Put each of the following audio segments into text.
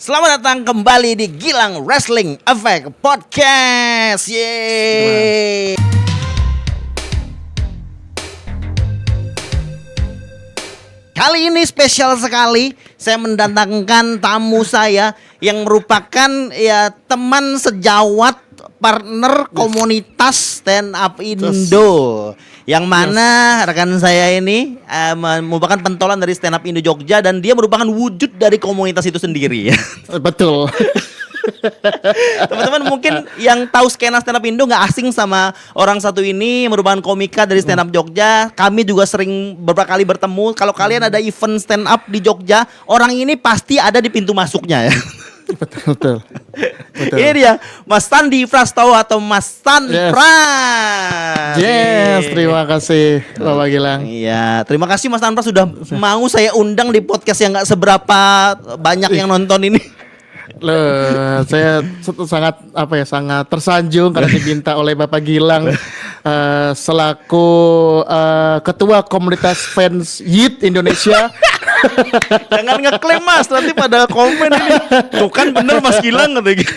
Selamat datang kembali di Gilang Wrestling Effect Podcast. Yeay. Kali ini spesial sekali. Saya mendatangkan tamu saya yang merupakan teman sejawat partner komunitas Stand Up Indo. Yang mana rekan saya ini merupakan pentolan dari Stand Up Indo Jogja dan dia merupakan wujud dari komunitas itu sendiri. Betul. Teman-teman mungkin yang tahu skena Stand Up Indo nggak asing sama orang satu ini, merupakan komika dari Stand Up Jogja. Kami juga sering beberapa kali bertemu. Kalau kalian ada event stand up di Jogja, orang ini pasti ada di pintu masuknya ya. Betul. Ini dia Mas Sandi Prastowo atau Mas Stan Pras. Yes, terima kasih Bapak Gilang. Iya, terima kasih Mas Stan Pras sudah mau saya undang di podcast yang nggak seberapa banyak yang nonton ini. Loh, saya sangat tersanjung karena diminta oleh Bapak Gilang selaku ketua komunitas fans YIT Indonesia. Jangan ngeklaim Mas, nanti pada komen ini. Tuh kan bener Mas Gilang katanya.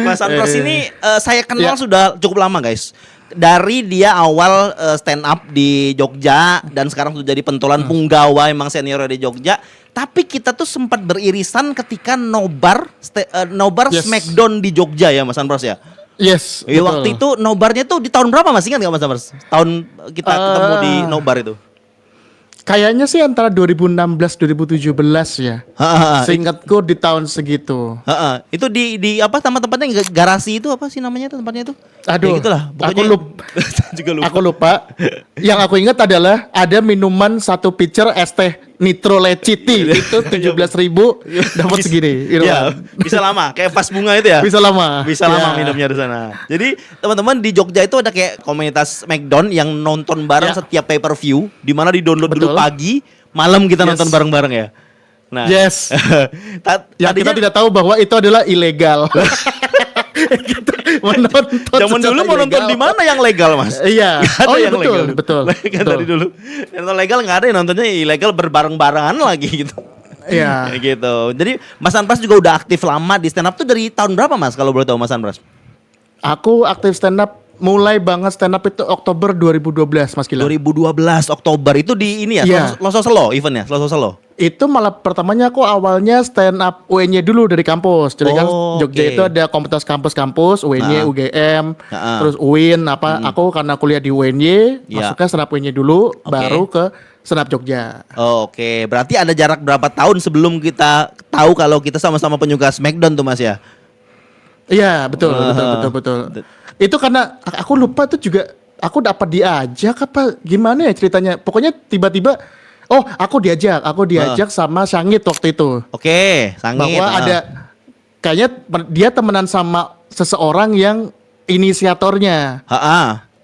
Mas Andros ini saya kenal sudah cukup lama guys. Dari dia awal stand up di Jogja dan sekarang sudah jadi pentolan punggawa emang senior di Jogja. Tapi kita tuh sempat beririsan ketika nobar Smackdown di Jogja ya Mas Andros ya. Yes. Ya, waktu itu nobarnya tuh di tahun berapa Mas? Ingat nggak Mas Andros? Tahun kita ketemu di nobar itu. Kayaknya sih antara 2016-2017 ya. Seingatku di tahun segitu. Itu di apa tempatnya garasi itu apa sih namanya tempatnya itu? Aduh, ya gitulah. Pokoknya Aku lupa. Yang aku ingat adalah ada minuman satu pitcher es teh Nitro Leciti itu 17.000 dapat segini. Ya, bisa lama kayak pas bunga itu ya. Bisa lama minumnya di sana. Jadi teman-teman di Jogja itu ada kayak komunitas Smackdown yang nonton bareng setiap pay-per-view, di mana di-download dulu pagi, malam kita nonton bareng-bareng ya. Nah, yang kita tidak tahu bahwa itu adalah ilegal. Zaman dulu mau nonton di mana yang legal Mas? Iya. Betul. Dari dulu nonton legal nggak ada, yang nontonnya ilegal berbareng-barengan lagi gitu. Iya. Gitu. Jadi Mas Anpras juga udah aktif lama di stand up tuh dari tahun berapa Mas kalau boleh tahu Mas Anpras? Aku aktif stand up mulai banget stand up itu Oktober 2012 Mas Gilang. 2012 Oktober itu di ini ya, Loso Selo eventnya, Loso Selo. Itu malah pertamanya aku awalnya stand up UNY dulu dari kampus. Jadi kan Jogja itu ada komunitas kampus-kampus, UNY, UGM, terus UIN aku karena kuliah di UNY, masuknya stand up UNY dulu, baru ke stand up Jogja. Oke, berarti ada jarak berapa tahun sebelum kita tahu kalau kita sama-sama penyuka Smackdown tuh Mas ya? Iya, betul. Itu karena aku lupa tuh juga aku dapat diajak apa gimana ya ceritanya. Pokoknya tiba-tiba aku diajak sama Sangit waktu itu. Oke, Sangit. Bahwa ada kayaknya dia temenan sama seseorang yang inisiatornya.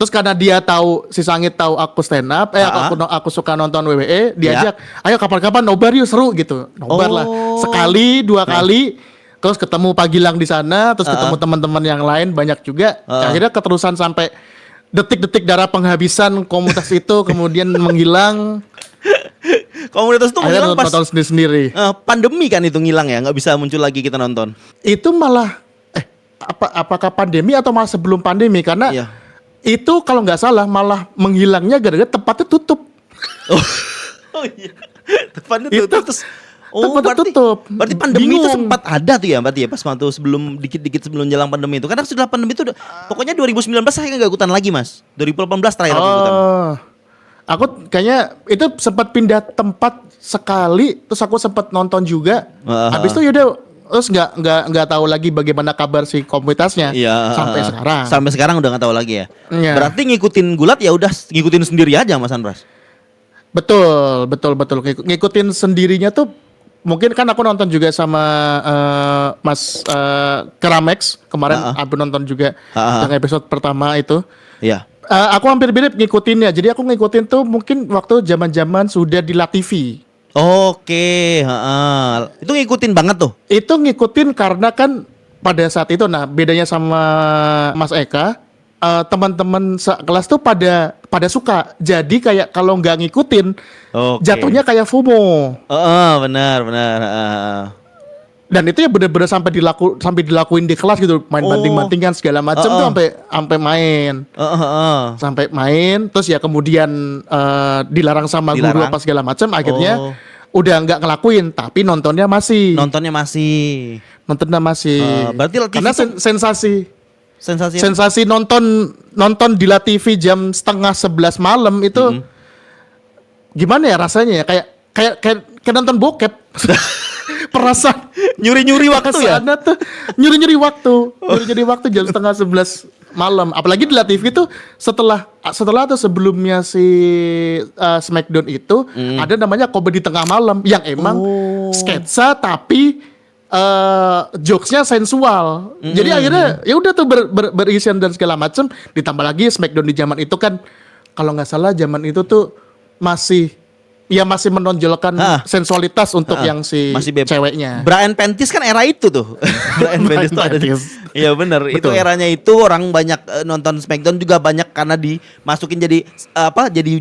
Terus karena dia tahu si Sangit tahu aku stand up, aku suka nonton WWE, diajak, ayo kapan-kapan nobar yuk seru gitu. Nobar lah. Sekali, dua kali. Terus ketemu Pak Gilang di sana, terus ketemu teman-teman yang lain banyak juga. Akhirnya keterusan sampai detik-detik darah penghabisan komunitas itu kemudian menghilang. Komunitas itu menghilang pas sendiri. Pandemi kan itu ngilang ya, nggak bisa muncul lagi kita nonton. Itu malah apakah pandemi atau malah sebelum pandemi? Karena itu kalau nggak salah malah menghilangnya gara-gara tempatnya tutup. Tempatnya tutup. Berarti pandemi itu sempat ada tuh ya, berarti ya pas waktu sebelum dikit-dikit sebelum jelang pandemi itu. Karena setelah pandemi itu pokoknya 2019 saya nggak ikutan lagi Mas. 2018 terakhir aku ikutan. Aku kayaknya itu sempat pindah tempat sekali, terus aku sempat nonton juga. Habis itu yaudah, terus nggak tahu lagi bagaimana kabar si komunitasnya sampai sekarang. Sampai sekarang udah nggak tahu lagi ya. Berarti ngikutin gulat ya udah ngikutin sendiri aja Mas Anpras. Betul. Ngikutin sendirinya tuh mungkin kan aku nonton juga sama Mas Keramex kemarin, aku nonton juga yang episode pertama itu. Iya. Aku hampir mirip ngikutinnya. Jadi aku ngikutin tuh mungkin waktu zaman-zaman sudah di La TV. Oke, itu ngikutin banget tuh. Itu ngikutin karena kan pada saat itu, bedanya sama Mas Eka, teman-teman sekelas tuh pada suka. Jadi kayak kalau nggak ngikutin, Oke. jatuhnya kayak FOMO. Benar. Dan itu ya bener-bener sampai dilakuin di kelas gitu, main banting-bantingan segala macam tuh sampai main. Sampai main, terus ya kemudian dilarang sama guru apa segala macam, akhirnya udah nggak ngelakuin, tapi nontonnya masih. Berarti Karena sensasi sensasi nonton di La TV jam 10:30 malam itu gimana ya rasanya ya, kayak nonton bokep. Perasaan nyuri waktu ya. Nyuri waktu jam 10:30 malam. Apalagi di La TV itu setelah atau sebelumnya si Smackdown itu ada namanya Komedi Tengah Malam yang emang sketsa tapi jokesnya sensual. Jadi akhirnya ya udah tuh berisian dan segala macam. Ditambah lagi Smackdown di zaman itu kan kalau nggak salah zaman itu tuh masih menonjolkan sensualitas untuk yang si ceweknya. Brian Panties kan era itu tuh. Brian Panties tuh ada. Iya benar. Itu eranya itu orang banyak nonton Smackdown juga banyak karena dimasukin jadi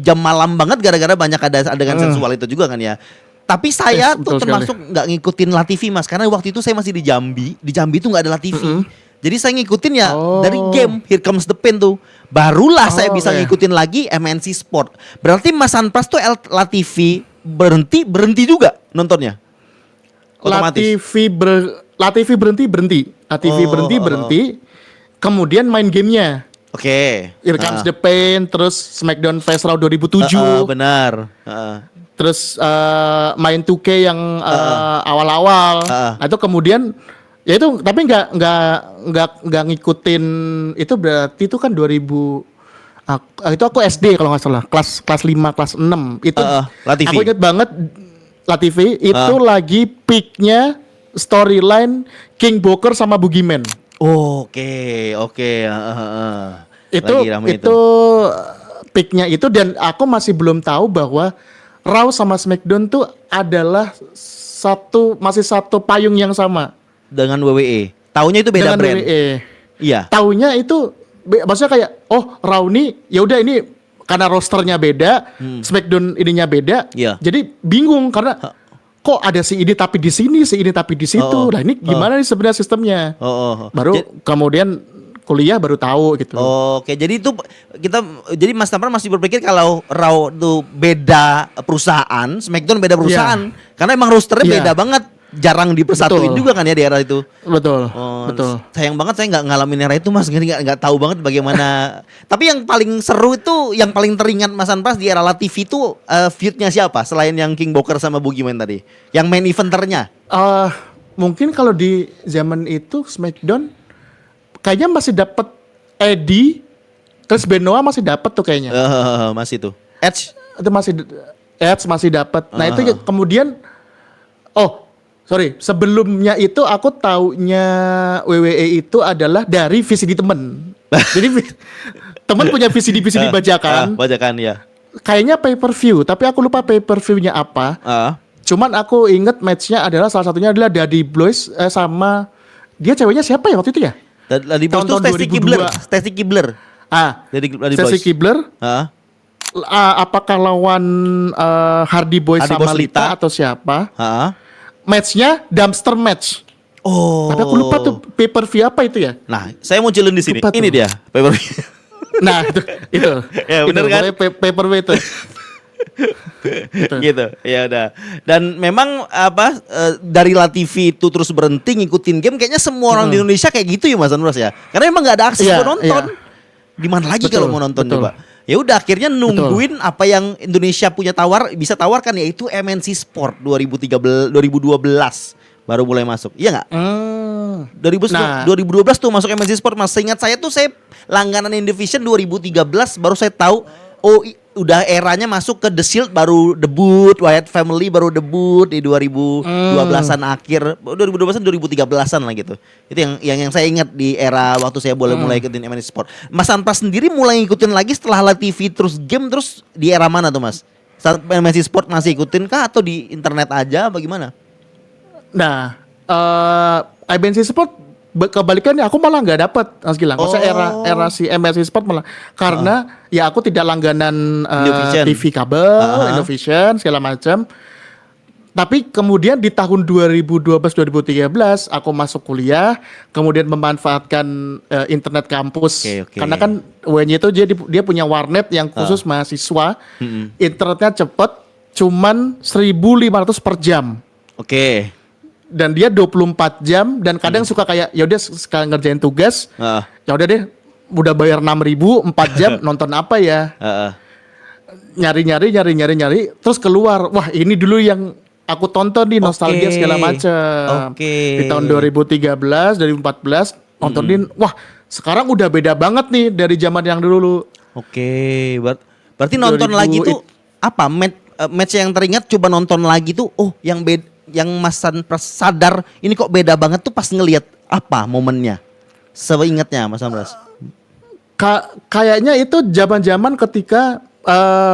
jam malam banget gara-gara banyak ada adegan sensual itu juga kan ya. Tapi saya tuh termasuk nggak ngikutin La TV Mas, karena waktu itu saya masih di Jambi. Di Jambi tuh nggak ada La TV. Jadi saya ngikutin ya dari game Here Comes the Pain tuh. Barulah saya bisa ngikutin lagi MNC Sport. Berarti Mas Anpras tuh La TV berhenti juga nontonnya. Otomatis. La TV berhenti. Kemudian main gamenya. Oke. Here Comes the Pain, terus Smackdown Face Raw 2007. Benar. Terus main 2K yang awal-awal. Nah, itu kemudian ya itu tapi nggak ngikutin itu, berarti itu kan 2000 itu aku SD kalau nggak salah, kelas 5 kelas 6 itu. Aku inget banget La TV itu lagi peaknya storyline King Booker sama Boogeyman. Oke. Itu peaknya itu, dan aku masih belum tahu bahwa Raw sama Smackdown tuh adalah masih satu payung yang sama dengan WWE. Taunya itu beda dengan brand. WWE. Iya. Taunya itu maksudnya kayak Raw nih ya udah ini karena rosternya beda, Smackdown ininya beda. Iya. Jadi bingung karena kok ada si ini tapi di sini, si ini tapi di situ. Lah ini gimana nih sebenarnya sistemnya? Baru kemudian kuliah baru tahu gitu. Oke, jadi itu jadi Mas Tampar masih berpikir kalau Raw itu beda perusahaan, Smackdown beda perusahaan. Karena emang rosternya beda banget, jarang dipersatuin juga kan ya di era itu. Betul. Sayang banget saya nggak ngalamin era itu Mas, nggak tahu banget bagaimana. Tapi yang paling seru itu, yang paling teringat Mas Anpras di era La TV itu feud-nya siapa selain yang King Booker sama Boogeyman tadi? Yang main eventernya? Mungkin kalau di zaman itu Smackdown kayaknya masih dapat Eddie, terus Benoit masih dapat tuh kayaknya. Masih tuh. Edge itu masih dapat. Nah itu kemudian sebelumnya itu aku taunya WWE itu adalah dari VCD temen. Jadi temen punya VCD bajakan. Bajakan ya. Kayaknya pay per view, tapi aku lupa pay per view-nya apa. Cuman aku inget match-nya adalah salah satunya adalah Dudley Boyz sama dia ceweknya siapa ya waktu itu ya? Dudley Boyz itu Stacy Keibler. Stacy Keibler. Apakah lawan Hardy Boyz sama Lita atau siapa? Matchnya dumpster match. Tapi aku lupa tuh pay per view apa itu ya. Nah, saya munculin di sini. Ini dia pay per view. Nah, itu. Ya benar kan? Pay per view itu. Gitu. Ya udah. Dan memang dari La TV itu terus berhenti ngikutin game, kayaknya semua orang di Indonesia kayak gitu ya Mas Anpras ya. Karena emang nggak ada akses buat nonton. Gimana lagi kalau mau nonton coba? Ya udah akhirnya nungguin apa yang Indonesia bisa tawarkan, yaitu MNC Sport 2012 baru mulai masuk. Iya nggak? 2012 tuh masuk MNC Sport. Mas, seingat saya tuh saya langganan Indovision 2013 baru saya tahu udah eranya masuk ke The Shield baru debut, Wyatt Family baru debut di 2012-an akhir, 2012-an 2013-an lah gitu. Itu yang saya ingat di era waktu saya mulai ikutin MNC Sport. Mas Anpras sendiri mulai ngikutin lagi setelah La TV terus game, terus di era mana tuh Mas? Saat MNC Sport masih ikutin kah atau di internet aja bagaimana? Nah, MNC Sport kebalikannya aku malah nggak dapet Mas Gilang. Maksudnya era si MSI Sport malah karena ya aku tidak langganan TV kabel, Indovision segala macam. Tapi kemudian di tahun 2012-2013 aku masuk kuliah, kemudian memanfaatkan internet kampus. Karena kan UNY itu dia punya warnet yang khusus mahasiswa. Internetnya cepet, cuman 1.500 per jam. Dan dia 24 jam dan kadang suka kayak ya udah sekali ngerjain tugas. Ya udah deh, udah bayar 6.000 4 jam nonton apa ya? Nyari terus keluar. Wah, ini dulu yang aku tonton di nostalgia segala macam. Di tahun 2013, 2014 nontonin. Wah, sekarang udah beda banget nih dari zaman yang dulu. Berarti nonton lagi tuh apa? Match yang teringat coba nonton lagi tuh. Oh, yang Mas Sandras sadar ini kok beda banget tuh pas ngelihat apa momennya? Seingatnya Mas Sandras. Kayaknya itu zaman-zaman ketika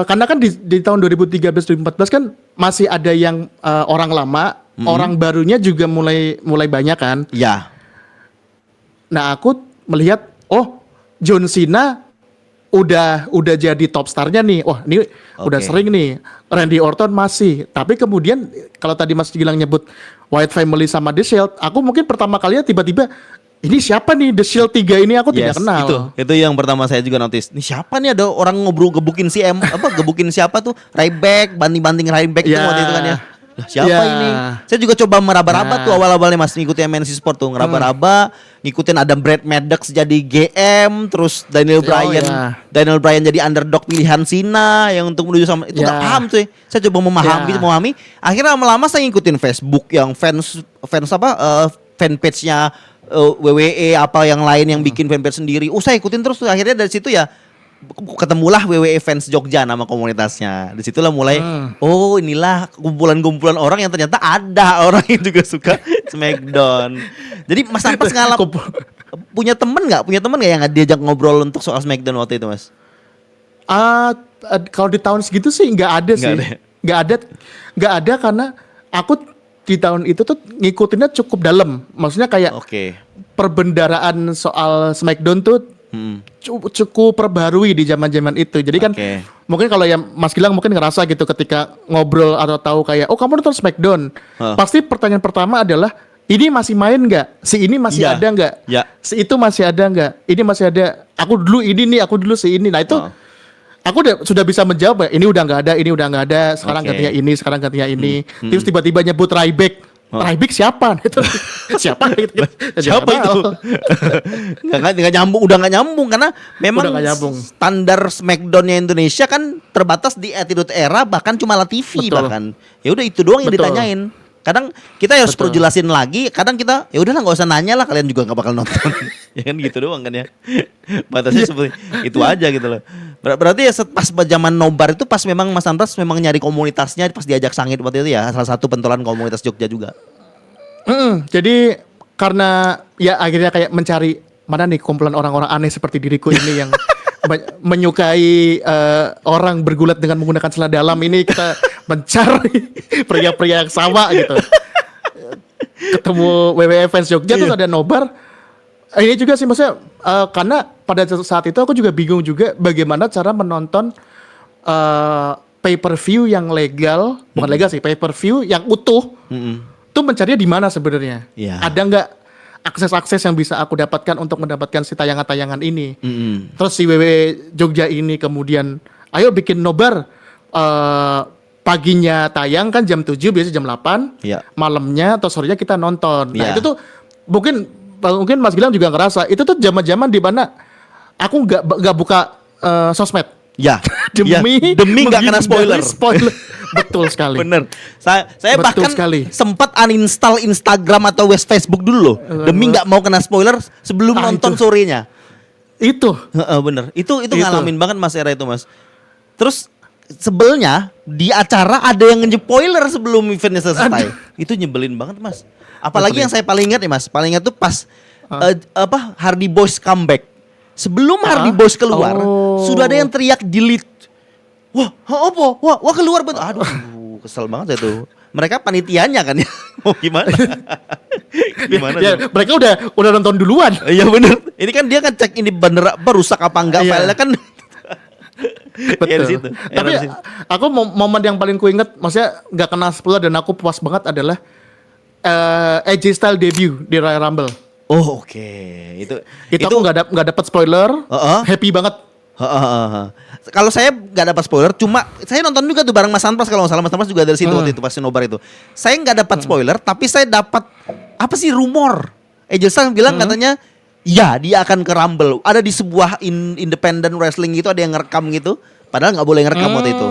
karena kan di tahun 2013-2014 kan masih ada yang orang lama, orang barunya juga mulai banyak kan. Ya. Nah aku melihat, John Cena udah jadi top starnya nih. Wah ini udah sering nih. Randy Orton masih. Tapi kemudian kalau tadi Mas Gilang nyebut Wyatt Family sama The Shield, aku mungkin pertama kalinya tiba-tiba ini siapa nih The Shield 3 ini aku tidak kenal. Itu yang pertama saya juga notice. Ini siapa nih, ada orang ngobrol gebukin gebukin siapa tuh? Ryback, banting-banting Ryback itu waktu itu kan ya. Siapa ini? Saya juga coba meraba-raba tuh awal-awalnya Mas ngikutin MNC Sport tuh, ngeraba-raba, ngikutin ada Brad Maddox jadi GM, terus Daniel Bryan jadi underdog pilihan Cena yang untuk menuju sama itu nggak paham tuh. Saya coba memahami. Akhirnya lama-lama saya ngikutin Facebook yang fanpage-nya WWE apa yang lain yang bikin fanpage sendiri. Saya ikutin terus tuh. Akhirnya dari situ ya ketemulah WWE Fans Jogja nama komunitasnya. Di situlah mulai inilah kumpulan-kumpulan orang yang ternyata ada orang yang juga suka SmackDown. Jadi Mas Sandras punya temen nggak yang diajak ngobrol untuk soal SmackDown waktu itu, Mas? Kalau di tahun segitu sih nggak ada karena aku di tahun itu tuh ngikutinnya cukup dalam. Maksudnya kayak perbendaraan soal SmackDown tuh cukup perbarui di zaman-zaman itu. Jadi kan mungkin kalau yang Mas Gilang mungkin ngerasa gitu ketika ngobrol atau tahu kayak kamu nonton SmackDown, pasti pertanyaan pertama adalah ini masih main nggak? Si ini masih ada nggak? Si itu masih ada nggak? Ini masih ada. Aku dulu ini nih, aku dulu si ini. Nah itu aku sudah bisa menjawab ya, ini udah nggak ada, sekarang gantinya ini. Terus tiba-tiba nyebut Ryback. Ryback siapa? Siapa itu? Nggak nyambung, udah nggak nyambung karena memang standar SmackDown-nya Indonesia kan terbatas di Attitude Era, bahkan cuma La TV bahkan. Ya udah itu doang yang ditanyain. Kadang kita harus perjelasin lagi, kadang kita ya udahlah nggak usah nanya lah, kalian juga nggak bakal nonton. Ya kan gitu doang kan ya. Batasnya seperti itu aja gitu loh. Berarti ya pas zaman nobar itu pas memang Mas Sandras memang nyari komunitasnya pas diajak Sangit waktu itu ya, salah satu pentolan komunitas Jogja juga. Jadi karena ya akhirnya kayak mencari mana nih kumpulan orang-orang aneh seperti diriku ini yang menyukai orang bergulat dengan menggunakan celana dalam, ini kita mencari pria-pria yang sama gitu. Ketemu WWE Fans Jogja terus ada nobar. Ini juga sih maksudnya karena pada saat itu aku juga bingung juga bagaimana cara menonton pay per view yang legal, bukan legal sih, pay per view yang utuh. Tuh mencarinya di mana sebenarnya? Ada nggak akses-akses yang bisa aku dapatkan untuk mendapatkan si tayangan-tayangan ini? Terus si WWE Jogja ini kemudian ayo bikin nobar, paginya tayang kan jam 7, biasanya jam 8, malamnya atau sorenya kita nonton. Nah itu tuh mungkin Mas Gilang juga ngerasa itu tuh zaman-zaman di mana aku nggak buka sosmed. Demi nggak kena spoiler. Betul sekali. Bener. Saya bahkan sempat uninstall Instagram atau Facebook dulu loh, demi nggak mau kena spoiler sebelum nonton sorenya. Itu. Bener. Itu ngalamin banget Mas era itu Mas. Terus sebelnya di acara ada yang nge-spoiler sebelum eventnya selesai. Itu nyebelin banget Mas. Apalagi yang saya paling ingat nih Mas, paling ingat tuh pas Hardy Boys comeback. Sebelum Hardy Boys keluar, sudah ada yang teriak delete. Wah keluar betul. Aduh, kesel banget saya tuh. Mereka panitianya kan ya. Mau gimana? Gimana Ya, sih? mereka udah nonton duluan. Iya bener. Ini kan dia kan cek ini bener apa rusak apa enggak Iya. filenya kan. Ya, di situ. Tapi Di situ. aku momen yang paling kuinget, maksudnya nggak kena spoiler dan aku puas banget adalah AJ Styles debut di Royal Rumble. Oh, oke. Itu aku nggak dapet spoiler, happy banget. Kalau saya nggak dapat spoiler, cuma saya nonton juga tuh bareng Mas Anpras kalau nggak salah. Mas Anpras juga dari situ waktu itu pas nobar itu. Saya nggak dapat spoiler, tapi saya dapat apa sih rumor? AJ Styles bilang katanya, ya dia akan ke Rumble. Ada di sebuah independent wrestling gitu, ada yang ngerekam gitu. Padahal nggak boleh ngerekam waktu itu.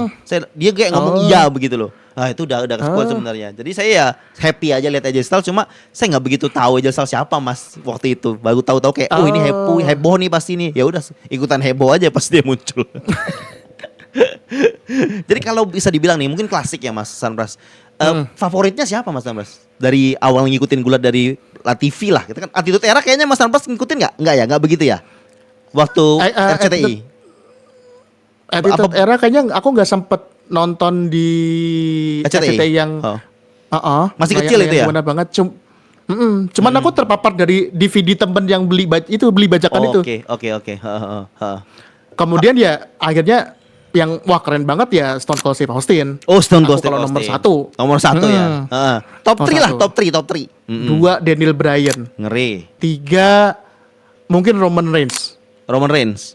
Dia kayak ngomong iya begitu loh. Ah itu udah ke spoil sebenarnya. Jadi saya ya happy aja lihat AJ Styles, cuma saya nggak begitu tahu AJ Styles siapa Mas waktu itu. Baru tahu-tahu kayak ini heboh nih pasti nih. Ya udah ikutan heboh aja pas dia muncul. Jadi kalau bisa dibilang nih mungkin klasik ya Mas Sanpras. Favoritnya siapa Mas Sanpras? Dari awal ngikutin gulat dari La TV lah. Kita kan Attitude Era kayaknya Mas Sanpras ngikutin nggak? Nggak ya, nggak begitu ya. Waktu RCTI. Attitude Era kayaknya aku nggak sempet nonton di RCTI yang masih kecil itu ya. Benar banget. Cuman aku terpapar dari DVD temen yang beli bajakan itu. Oke. Kemudian ya akhirnya yang wah keren banget ya Stone Cold Steve Austin. Oh Stone Cold Steve kalau Austin. nomor satu Ya. Top 3 lah, top 3. 2 Daniel Bryan. Ngeri. 3 mungkin Roman Reigns.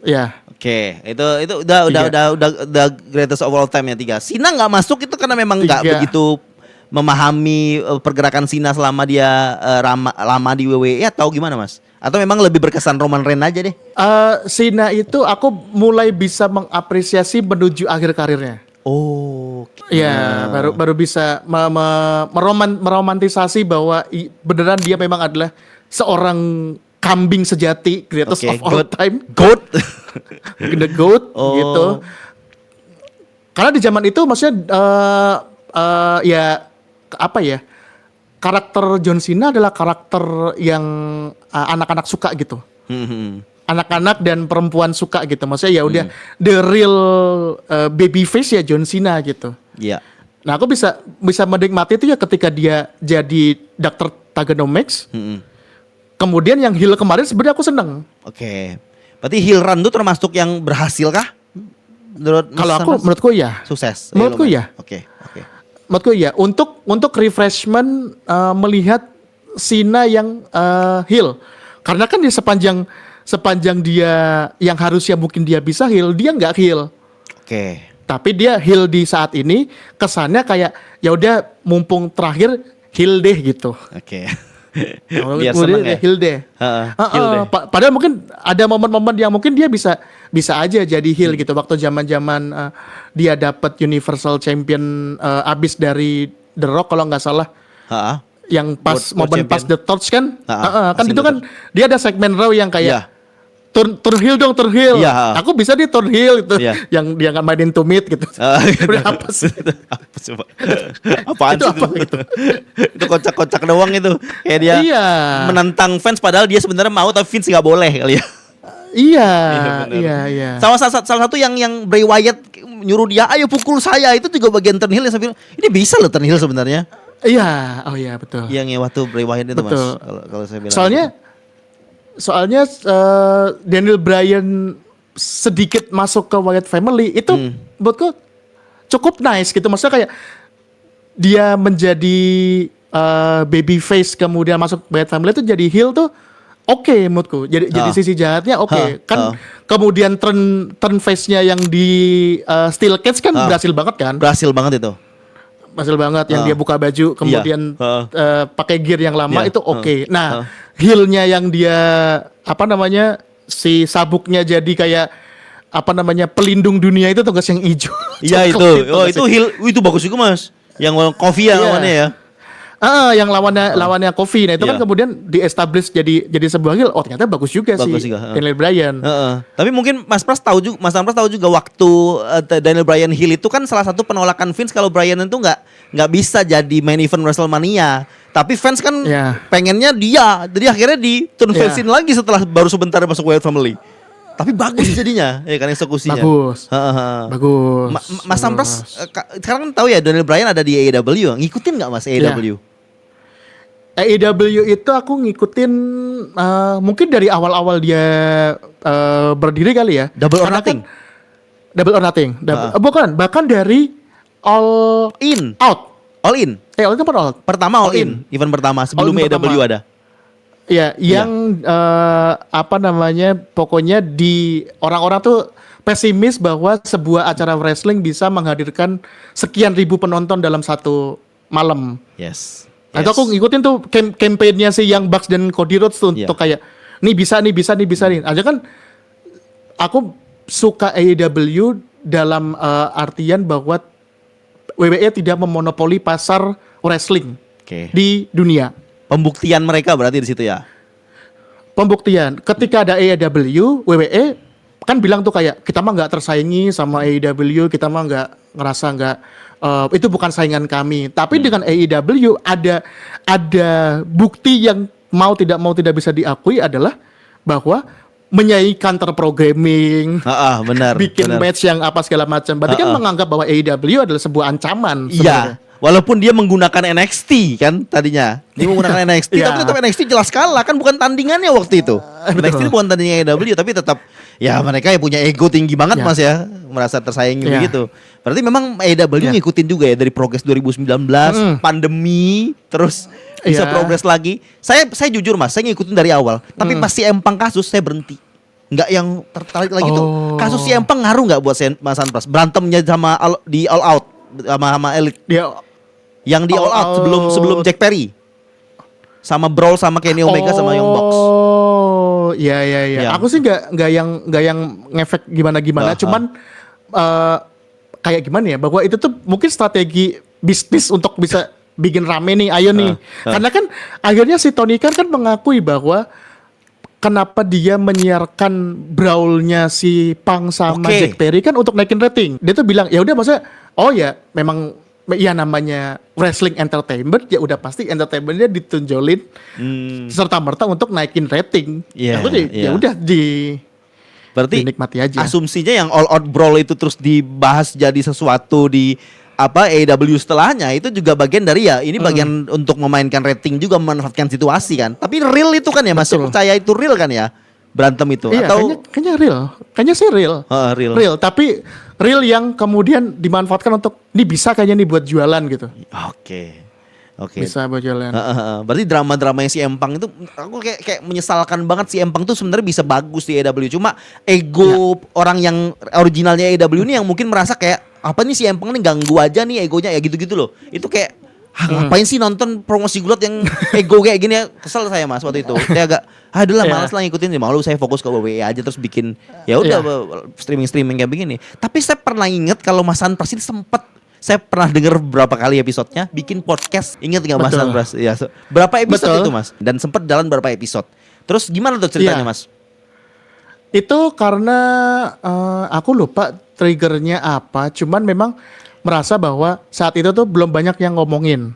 Ya. Oke, itu udah greatest of all time ya 3. Cena nggak masuk itu karena memang nggak begitu memahami pergerakan Cena selama dia lama di WWE atau gimana Mas? Atau memang lebih berkesan Roman Reigns aja deh? Cena itu aku mulai bisa mengapresiasi menuju akhir karirnya. Oh, ya baru bisa meromantisasi bahwa beneran dia memang adalah seorang kambing sejati, greatest of all time, GOAT, the GOAT gitu. Karena di zaman itu maksudnya ya apa ya, karakter John Cena adalah karakter yang anak-anak suka gitu. Anak-anak dan perempuan suka gitu. Maksudnya ya udah the real baby face ya John Cena gitu. Iya. Nah aku bisa menikmati itu ya ketika dia jadi Dr. Thuganomics. Kemudian yang heel kemarin sebenarnya aku seneng. Oke. Berarti heel run itu termasuk yang berhasil kah? Menurutku ya. Sukses. Menurutku ya. Oke. Menurutku ya. Untuk refreshment melihat Cena yang heel. Karena kan di sepanjang dia yang harusnya mungkin dia bisa heel, dia nggak heel. Oke. Tapi dia heel di saat ini kesannya kayak ya udah mumpung terakhir heel deh gitu. Oke. Dia seneng ya. Heel deh. Padahal mungkin ada momen-momen yang mungkin dia bisa aja jadi heel gitu. Waktu zaman-zaman dia dapat Universal Champion abis dari The Rock kalau nggak salah. Yang pas momen pas The Torch kan. Kan itu kan dia ada segmen Raw yang kayak turn heel dong, turn heel. Aku bisa di turn heel itu. Yang dia nggak mainin to meet gitu. Apa sih? Apa coba? Apaan itu apa gitu? Itu kocak-kocak doang itu. Kayak dia menentang fans padahal dia sebenarnya mau tapi Vince nggak boleh kali ya. Iya. Salah satu yang Bray Wyatt nyuruh dia ayo pukul saya itu juga bagian turn heel yang saya bilang ini bisa loh turn heel sebenarnya. Iya, betul. Yang waktu Bray Wyatt itu betul. Mas. Kalau saya bilang. Soalnya Daniel Bryan sedikit masuk ke Wyatt family itu buatku cukup nice gitu. Maksudnya kayak dia menjadi baby face kemudian masuk Wyatt family itu jadi heel tuh oke menurutku. Jadi sisi jahatnya oke. Kan kemudian turn face-nya yang di Steel Cage kan berhasil banget kan? Berhasil banget itu. Berhasil banget yang dia buka baju kemudian pakai gear yang lama itu oke. Nah, heel-nya yang dia si sabuknya jadi kayak pelindung dunia itu tuh guys yang hijau. Iya itu. Itu heel itu bagus juga Mas. Yang coffee ya lawannya ya. Yang lawannya Kofi. Nah itu kan kemudian di-establish jadi sebuah heel. Oh ternyata bagus juga sih Daniel Bryan. Tapi mungkin Mas Pras tahu juga waktu Daniel Bryan heel itu kan salah satu penolakan Vince kalau Bryan itu nggak bisa jadi main event WrestleMania. Tapi fans kan pengennya dia. Jadi akhirnya di turn face-in lagi setelah baru sebentar masuk Wyatt Family. Tapi bagus jadinya, ya kan eksekusinya. Bagus. Mas Sampras sekarang kan tahu ya Daniel Bryan ada di AEW. Ngikutin nggak Mas AEW? AEW itu aku ngikutin mungkin dari awal-awal dia berdiri kali ya. Double or Karena Nothing. Double or Nothing. Bukan, bahkan dari All In. Out. All In. All itu All Out. Pertama All In. Event pertama sebelum All In AEW pertama. ada. Ya, yang apa namanya? Pokoknya di orang-orang tuh pesimis bahwa sebuah acara wrestling bisa menghadirkan sekian ribu penonton dalam satu malam. Yes. Atau aku ngikutin tuh campaign-nya si Young Bucks dan Cody Rhodes tuh untuk kayak nih bisa nih. Aja kan aku suka AEW dalam artian bahwa WWE tidak memonopoli pasar wrestling di dunia. Pembuktian mereka berarti di situ ya. Pembuktian ketika ada AEW, WWE kan bilang tuh kayak kita mah nggak tersaingi sama AEW, kita mah nggak ngerasa nggak itu bukan saingan kami. Tapi dengan AEW ada bukti yang mau tidak bisa diakui adalah bahwa menyaingi counter programming, benar. bikin benar. match yang apa segala macam. Berarti kan menganggap bahwa AEW adalah sebuah ancaman. Iya. Walaupun dia menggunakan NXT kan tadinya. Dia menggunakan NXT tapi tetap NXT jelas kalah kan bukan tandingannya waktu itu. NXT bukan tandingan AEW tapi tetap ya mereka yang punya ego tinggi banget Mas ya, merasa tersaingi begitu. Berarti memang AEW ngikutin juga ya dari progres 2019, pandemi, terus bisa progres lagi. Saya jujur Mas, saya ngikutin dari awal, tapi pas si Empang kasus saya berhenti. Nggak yang tertarik lagi tuh. Kasus si Empang ngaruh nggak buat Mas Anpras? Berantemnya sama di All Out sama Elite. Yang di All Out sebelum Jack Perry. Sama brawl sama Kenny Omega sama Young Bucks. Oh, iya. Aku sih nggak yang ngefek gimana. Cuman kayak gimana ya? Bahwa itu tuh mungkin strategi bisnis untuk bisa bikin rame nih. Ayo nih. Karena kan akhirnya si Tony Khan kan mengakui bahwa kenapa dia menyiarkan brawlnya si Punk sama Jack Perry kan untuk naikin rating. Dia tuh bilang ya udah maksudnya memang ya namanya wrestling entertainment ya udah pasti entertainmentnya ditunjolin serta merta untuk naikin rating. Ya udah berarti dinikmati aja. Asumsinya yang all out brawl itu terus dibahas jadi sesuatu di AEW setelahnya itu juga bagian dari ini bagian untuk memainkan rating juga memanfaatkan situasi kan. Tapi real itu kan ya Mas, percaya itu real kan ya berantem itu atau kayaknya real. Kayaknya sih real. Real, tapi real yang kemudian dimanfaatkan untuk ini bisa kayaknya nih buat jualan gitu. Oke. Bisa buat jualan. Berarti drama-drama yang si Empang itu aku kayak menyesalkan banget si Empang tuh sebenarnya bisa bagus di AEW. Cuma ego orang yang originalnya AEW ini yang mungkin merasa kayak apa nih si Empang nih ganggu aja nih egonya ya gitu-gitu loh. Itu kayak ngapain sih nonton promosi gulat yang ego kayak gini ya. Kesel saya Mas waktu itu. Saya agak adalah malas lah ngikutin. Malu saya fokus ke WWE aja terus bikin ya udah streaming kayak begini. Tapi saya pernah inget kalau Mas Anpras ini sempet saya pernah dengar beberapa kali episodenya bikin podcast. Ingat nggak Mas Anpras? Ya, berapa episode itu Mas? Dan sempat jalan berapa episode? Terus gimana tuh ceritanya Mas? Itu karena aku lupa triggernya apa. Cuman memang merasa bahwa saat itu tuh belum banyak yang ngomongin.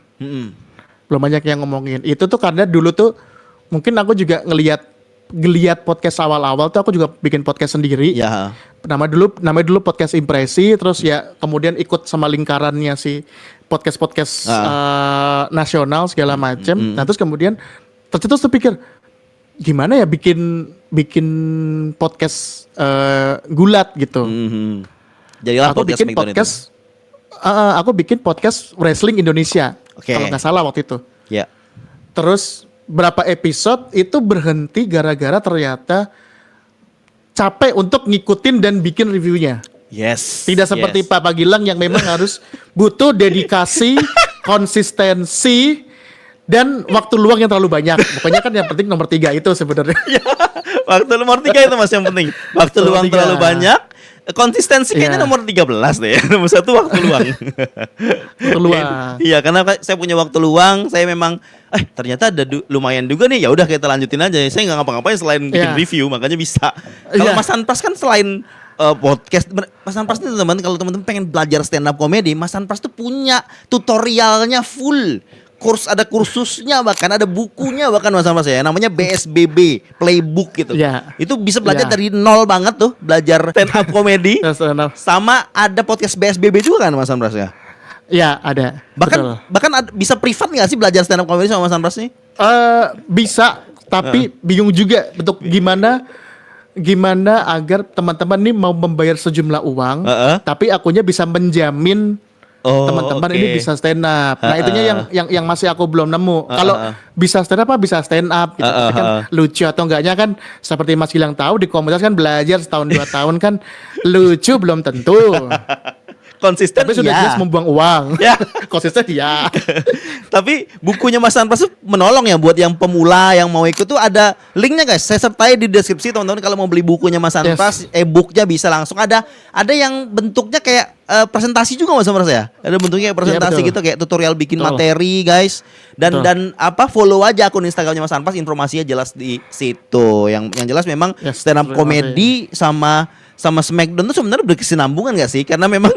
Belum banyak yang ngomongin. Itu tuh karena dulu tuh mungkin aku juga ngeliat podcast awal-awal tuh aku juga bikin podcast sendiri. Ya. Namanya dulu podcast impresi, terus ya kemudian ikut sama lingkarannya si podcast nasional segala macem. Nah terus kemudian tercetus tuh pikir gimana ya bikin podcast gulat gitu. Jadilah aku bikin podcast. Aku bikin podcast wrestling Indonesia. Kalau nggak salah waktu itu. Ya. Terus berapa episode itu berhenti gara-gara ternyata capek untuk ngikutin dan bikin reviewnya. Yes. Tidak seperti Papa Gilang yang memang harus butuh dedikasi, konsistensi, dan waktu luang yang terlalu banyak. Pokoknya kan yang penting nomor 3 itu sebenarnya. Waktu nomor 3 itu Mas yang penting. Waktu luang terlalu banyak. Konsistensi kayaknya nomor 13 deh. Nomor 1 waktu luang. Waktu luang. Iya, karena saya punya waktu luang, saya memang ternyata ada lumayan juga nih. Ya udah kita lanjutin aja. Saya nggak ngapa-ngapain selain bikin review, makanya bisa. Kalau Mas Anpras kan selain podcast, Mas Anpras itu teman-teman kalau teman-teman pengen belajar stand up comedy, Mas Anpras tuh punya tutorialnya full. Ada kursusnya bahkan ada bukunya bahkan Mas Anpras ya namanya BSBB Playbook gitu. Itu bisa belajar dari nol banget tuh belajar stand up comedy. Sama ada podcast BSBB juga kan Mas Anpras ya? Iya ada. Bahkan bisa privat nggak sih belajar stand up comedy sama Mas Anpras nih? Bisa, tapi bingung juga bentuk gimana agar teman-teman nih mau membayar sejumlah uang, tapi akunya bisa menjamin teman-teman ini bisa stand up. Nah, itunya yang masih aku belum nemu. Kalau bisa stand up, bisa stand up gitu. Tapi kan lucu atau enggaknya kan seperti Mas Gilang tahu di komunitas kan belajar setahun 2 tahun kan lucu belum tentu. Konsisten Tapi sudah jelas membuang uang. Ya. Konsisten ya. Tapi bukunya Mas Anpas tuh menolong ya buat yang pemula yang mau ikut tuh ada linknya guys. Saya sertai di deskripsi teman-teman kalau mau beli bukunya Mas Anpas, e-booknya bisa langsung ada yang bentuknya kayak presentasi juga Mas Anpas ya. Ada bentuknya kayak presentasi gitu kayak tutorial bikin materi guys. Dan follow aja akun Instagramnya Mas Anpas, informasinya jelas di situ. Yang jelas memang stand up comedy sama Smackdown tuh sebenarnya berkesinambungan gak sih? Karena memang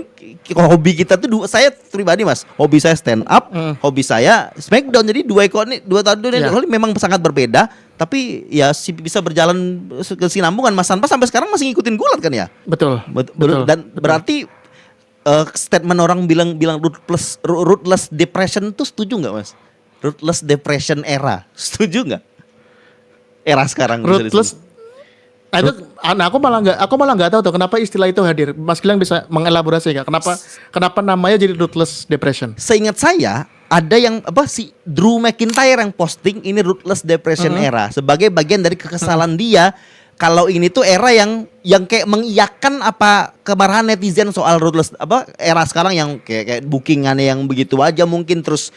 hobi kita tuh saya pribadi Mas, hobi saya stand up, hobi saya Smackdown. Jadi dua tahun ini memang sangat berbeda, tapi ya bisa berjalan kesinambungan. Mas Anpas sampai sekarang masih ngikutin gulat kan ya? Betul. Dan berarti statement orang bilang ruthless depression tuh setuju nggak Mas? Ruthless depression era, setuju nggak? Era sekarang ruthless. Aku malah nggak tahu tuh kenapa istilah itu hadir. Mas Gilang bisa mengelaborasi nggak? Kenapa namanya jadi ruthless depression? Seingat saya ada yang si Drew McIntyre yang posting ini ruthless depression era sebagai bagian dari kekesalan dia. Kalau ini tuh era yang kayak mengiyakan apa kemarahan netizen soal ruthless era sekarang yang kayak bookingannya yang begitu aja mungkin terus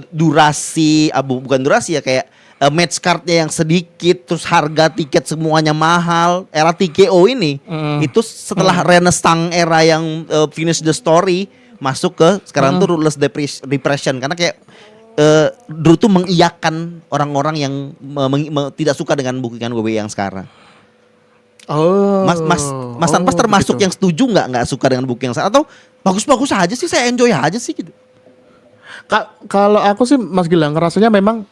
durasi bukan durasi ya kayak match cardnya yang sedikit, terus harga tiket semuanya mahal. Era TKO ini itu setelah renaissance era yang finish the story masuk ke sekarang tuh ruthless depression karena kayak Drew tuh mengiyakan orang-orang yang tidak suka dengan bookingan WWE yang sekarang. Mas Anpas termasuk yang setuju nggak suka dengan booking yang sekarang atau bagus-bagus aja sih, saya enjoy aja sih gitu. Kalau aku sih Mas Gilang rasanya memang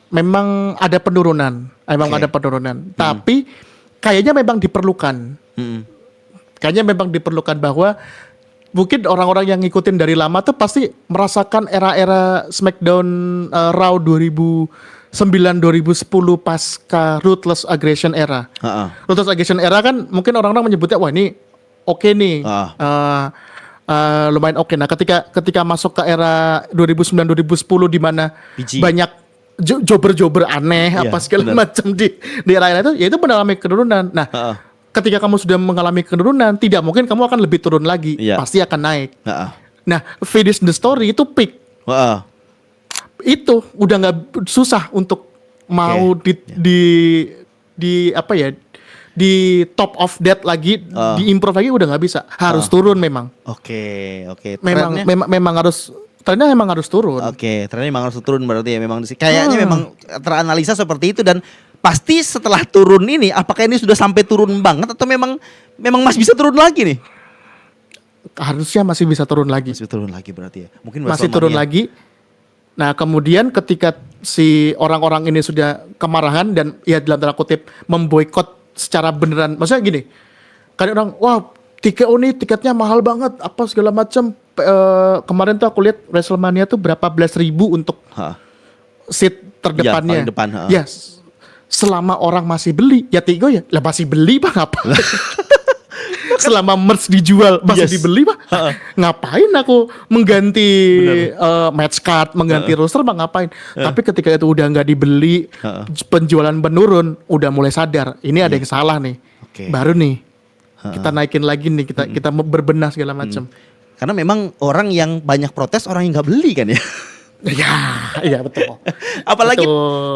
ada penurunan, ada penurunan. Tapi kayaknya memang diperlukan. Kayaknya memang diperlukan bahwa mungkin orang-orang yang ngikutin dari lama tuh pasti merasakan era-era Smackdown Raw 2009 2010 pasca Ruthless Aggression era. Ruthless Aggression era kan mungkin orang-orang menyebutnya wah ini oke nih. Lumayan oke. Nah, ketika masuk ke era 2009 2010 di mana banyak jobber aneh apa segala macam di era itu, ya itu mengalami penurunan. Nah, ketika kamu sudah mengalami penurunan, tidak mungkin kamu akan lebih turun lagi, pasti akan naik. Nah, finish the story itu peak. Itu udah nggak susah untuk mau di top of that lagi, di improve lagi udah nggak bisa, harus turun memang. Memang harus trennya memang harus turun. Trennya memang harus turun berarti ya memang kayaknya memang teranalisa seperti itu dan pasti setelah turun ini apakah ini sudah sampai turun banget atau memang masih bisa turun lagi nih? Harusnya masih bisa turun lagi. Masih turun lagi berarti ya. Mungkin masih turun lagi. Nah, kemudian ketika si orang-orang ini sudah kemarahan dan ya dalam tanda kutip memboikot secara beneran, maksudnya gini, kan orang wah TKO nih tiketnya mahal banget apa segala macam. Kemarin tuh aku lihat WrestleMania tuh berapa belas ribu untuk seat terdepannya. Yes. Selama orang masih beli ya TKO ya lah masih beli bang apa? Selama merch dijual masih dibeli mah ngapain aku mengganti match card, mengganti roster mah ngapain. Tapi ketika itu udah nggak dibeli, penjualan menurun, udah mulai sadar ini ada yang salah nih. Baru nih kita naikin lagi nih, kita berbenah segala macam. Karena memang orang yang banyak protes orang yang nggak beli kan ya. Iya betul. Apalagi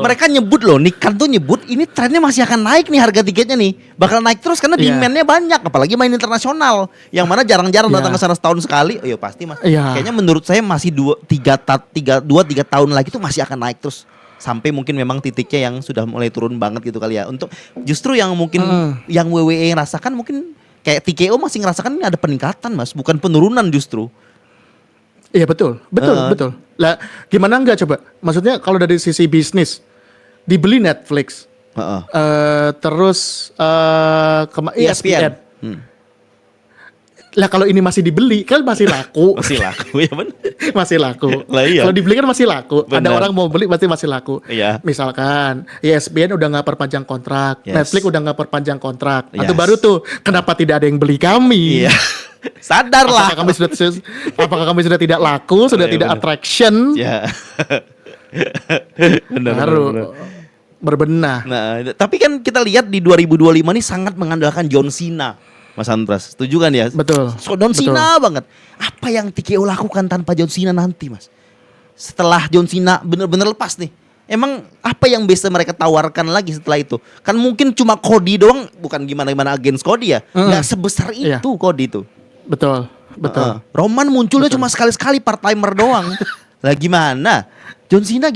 mereka nyebut loh, Nikan tuh nyebut ini trennya masih akan naik nih, harga tiketnya nih bakal naik terus karena demand-nya banyak, apalagi main internasional yang mana jarang-jarang datang ke sana setahun sekali. Pasti mas. Kayaknya menurut saya masih 2-3 tahun lagi tuh masih akan naik terus sampai mungkin memang titiknya yang sudah mulai turun banget gitu kali ya. Untuk justru yang mungkin yang WWE rasakan mungkin kayak TKO masih ngerasakan ini ada peningkatan mas, bukan penurunan justru. Iya betul. Lah gimana enggak coba? Maksudnya kalau dari sisi bisnis dibeli Netflix, terus ESPN. Lah kalau ini masih dibeli kan masih laku. Masih laku ya benar. Masih laku. Lah iya. Kalau dibeli kan masih laku. Ada Benar. orang mau beli pasti masih laku. Iya. Misalkan ESPN udah nggak perpanjang kontrak, Yes. Netflix udah nggak perpanjang kontrak. Itu Yes. baru tuh kenapa tidak ada yang beli kami? Iya. Sadarlah. Apakah kami sudah tidak laku, sudah Iya, tidak benar. attraction? Ya. benar, Baru benar. berbenah. Nah, tapi kan kita lihat di 2025 ini sangat mengandalkan John Cena, Mas Andras. Setuju kan ya? Betul. So, John Betul. Cena banget. Apa yang TKO lakukan tanpa John Cena nanti, Mas? Setelah John Cena bener-bener lepas nih. Emang apa yang bisa mereka tawarkan lagi setelah itu? Kan mungkin cuma Cody doang, bukan gimana-gimana against Cody ya. Nggak sebesar itu Iya. Cody itu. Betul. Betul. Roman munculnya cuma sekali-sekali part-timer doang. Lah gimana? John Cena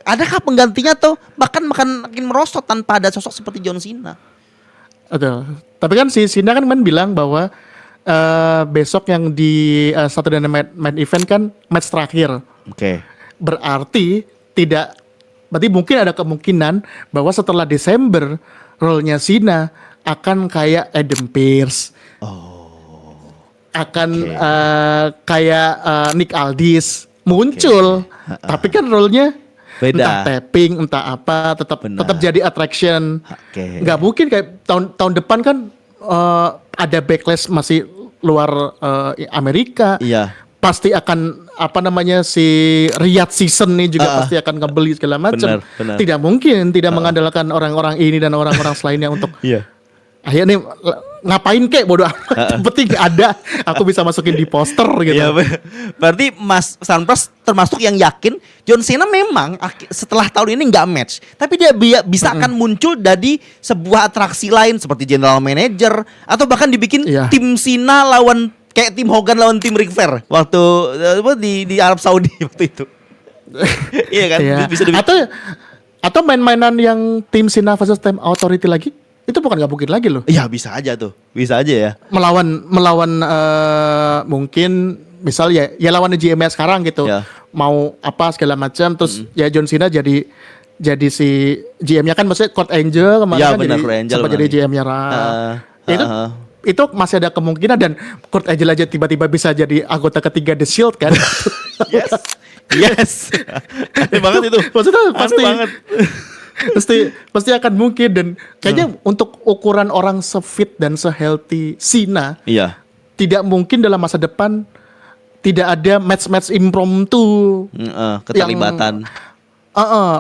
adakah penggantinya atau bahkan makin merosot tanpa ada sosok seperti John Cena? Betul. Tapi kan si Cena kan bilang bahwa besok yang di Saturday Night Main Event kan match terakhir. Oke. Berarti mungkin ada kemungkinan bahwa setelah Desember role-nya Cena akan kayak Adam Pearce. Akan kayak Nick Aldis muncul. Tapi kan role-nya Beda. entah tapping, entah apa, tetap jadi attraction. Oke. Nggak mungkin kayak tahun depan kan ada backlash masih luar Amerika. Iya. Pasti akan si Riyadh season nih juga pasti akan ngebeli segala macam. Benar. Tidak mungkin tidak mengandalkan orang-orang ini dan orang-orang selainnya untuk Iya. akhirnya nih ngapain kek bodoh amat. Yang penting ada aku bisa masukin di poster gitu. Iya, berarti Mas Sanpras termasuk yang yakin John Cena memang setelah tahun ini nggak match, tapi dia bisa akan muncul dari sebuah atraksi lain seperti general manager atau bahkan dibikin Iya. tim Cena lawan kayak tim Hogan lawan tim Ric Flair waktu di Arab Saudi waktu itu. Iya kan? Iya. Bisa dibikin. Atau main-mainan yang tim Cena versus Time Authority lagi itu bukan nggak mungkin lagi loh. Iya, bisa aja tuh. Bisa aja ya. Melawan mungkin misal ya lawan GM-nya sekarang gitu. Ya. Mau apa segala macam terus ya John Cena jadi si GM-nya kan maksudnya Kurt Angle kemarin Ya, kan benar, jadi Kurt Angle sempat benar. jadi GM-nya itu masih ada kemungkinan dan Kurt Angle aja tiba-tiba bisa jadi anggota ketiga The Shield kan. Yes. Yes. Aneh banget itu. Maksudnya Aneh pasti akan mungkin dan kayaknya untuk ukuran orang se-fit dan se-healthy Cena Iya. tidak mungkin dalam masa depan tidak ada match-match impromptu Keterlibatan.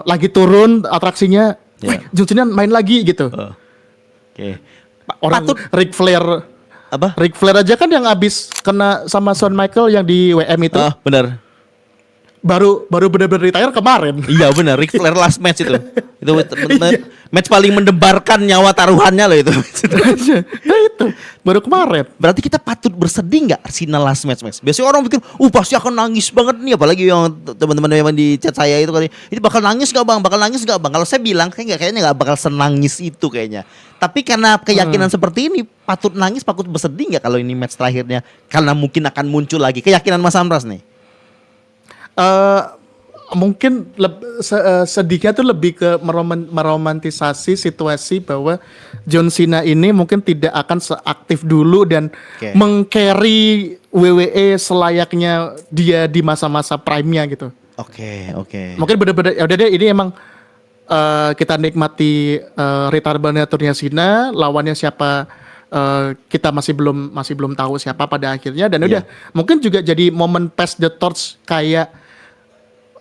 lagi turun atraksinya Ya. John Cena main lagi gitu. Oke. Orang Patut Ric Flair apa? Ric Flair aja kan yang abis kena sama Shawn Michael yang di WM itu Benar. baru benar-benar retire kemarin. Iya benar, Ric Flair last match itu. Itu match paling mendebarkan nyawa taruhannya loh itu. Ya itu baru kemarin. Berarti kita patut bersedih nggak Cena last match? Biasanya orang pikir, pasti akan nangis banget nih, apalagi yang teman-teman yang di chat saya itu kali, ini bakal nangis nggak bang? Bakal nangis nggak bang? Kalau saya bilang kayaknya nggak bakal senangis itu kayaknya. Tapi karena keyakinan seperti ini, patut nangis, patut bersedih nggak kalau ini match terakhirnya? Karena mungkin akan muncul lagi keyakinan Mas Amras nih. Mungkin sedihnya tuh lebih ke meromantisasi situasi bahwa John Cena ini mungkin tidak akan seaktif dulu dan Oke. meng-carry WWE selayaknya dia di masa-masa prime-nya gitu. Oke. Mungkin bener-bener ya udah deh ini emang kita nikmati retirement turnya Cena, lawannya siapa kita masih belum tahu siapa pada akhirnya dan udah mungkin juga jadi momen pass the torch kayak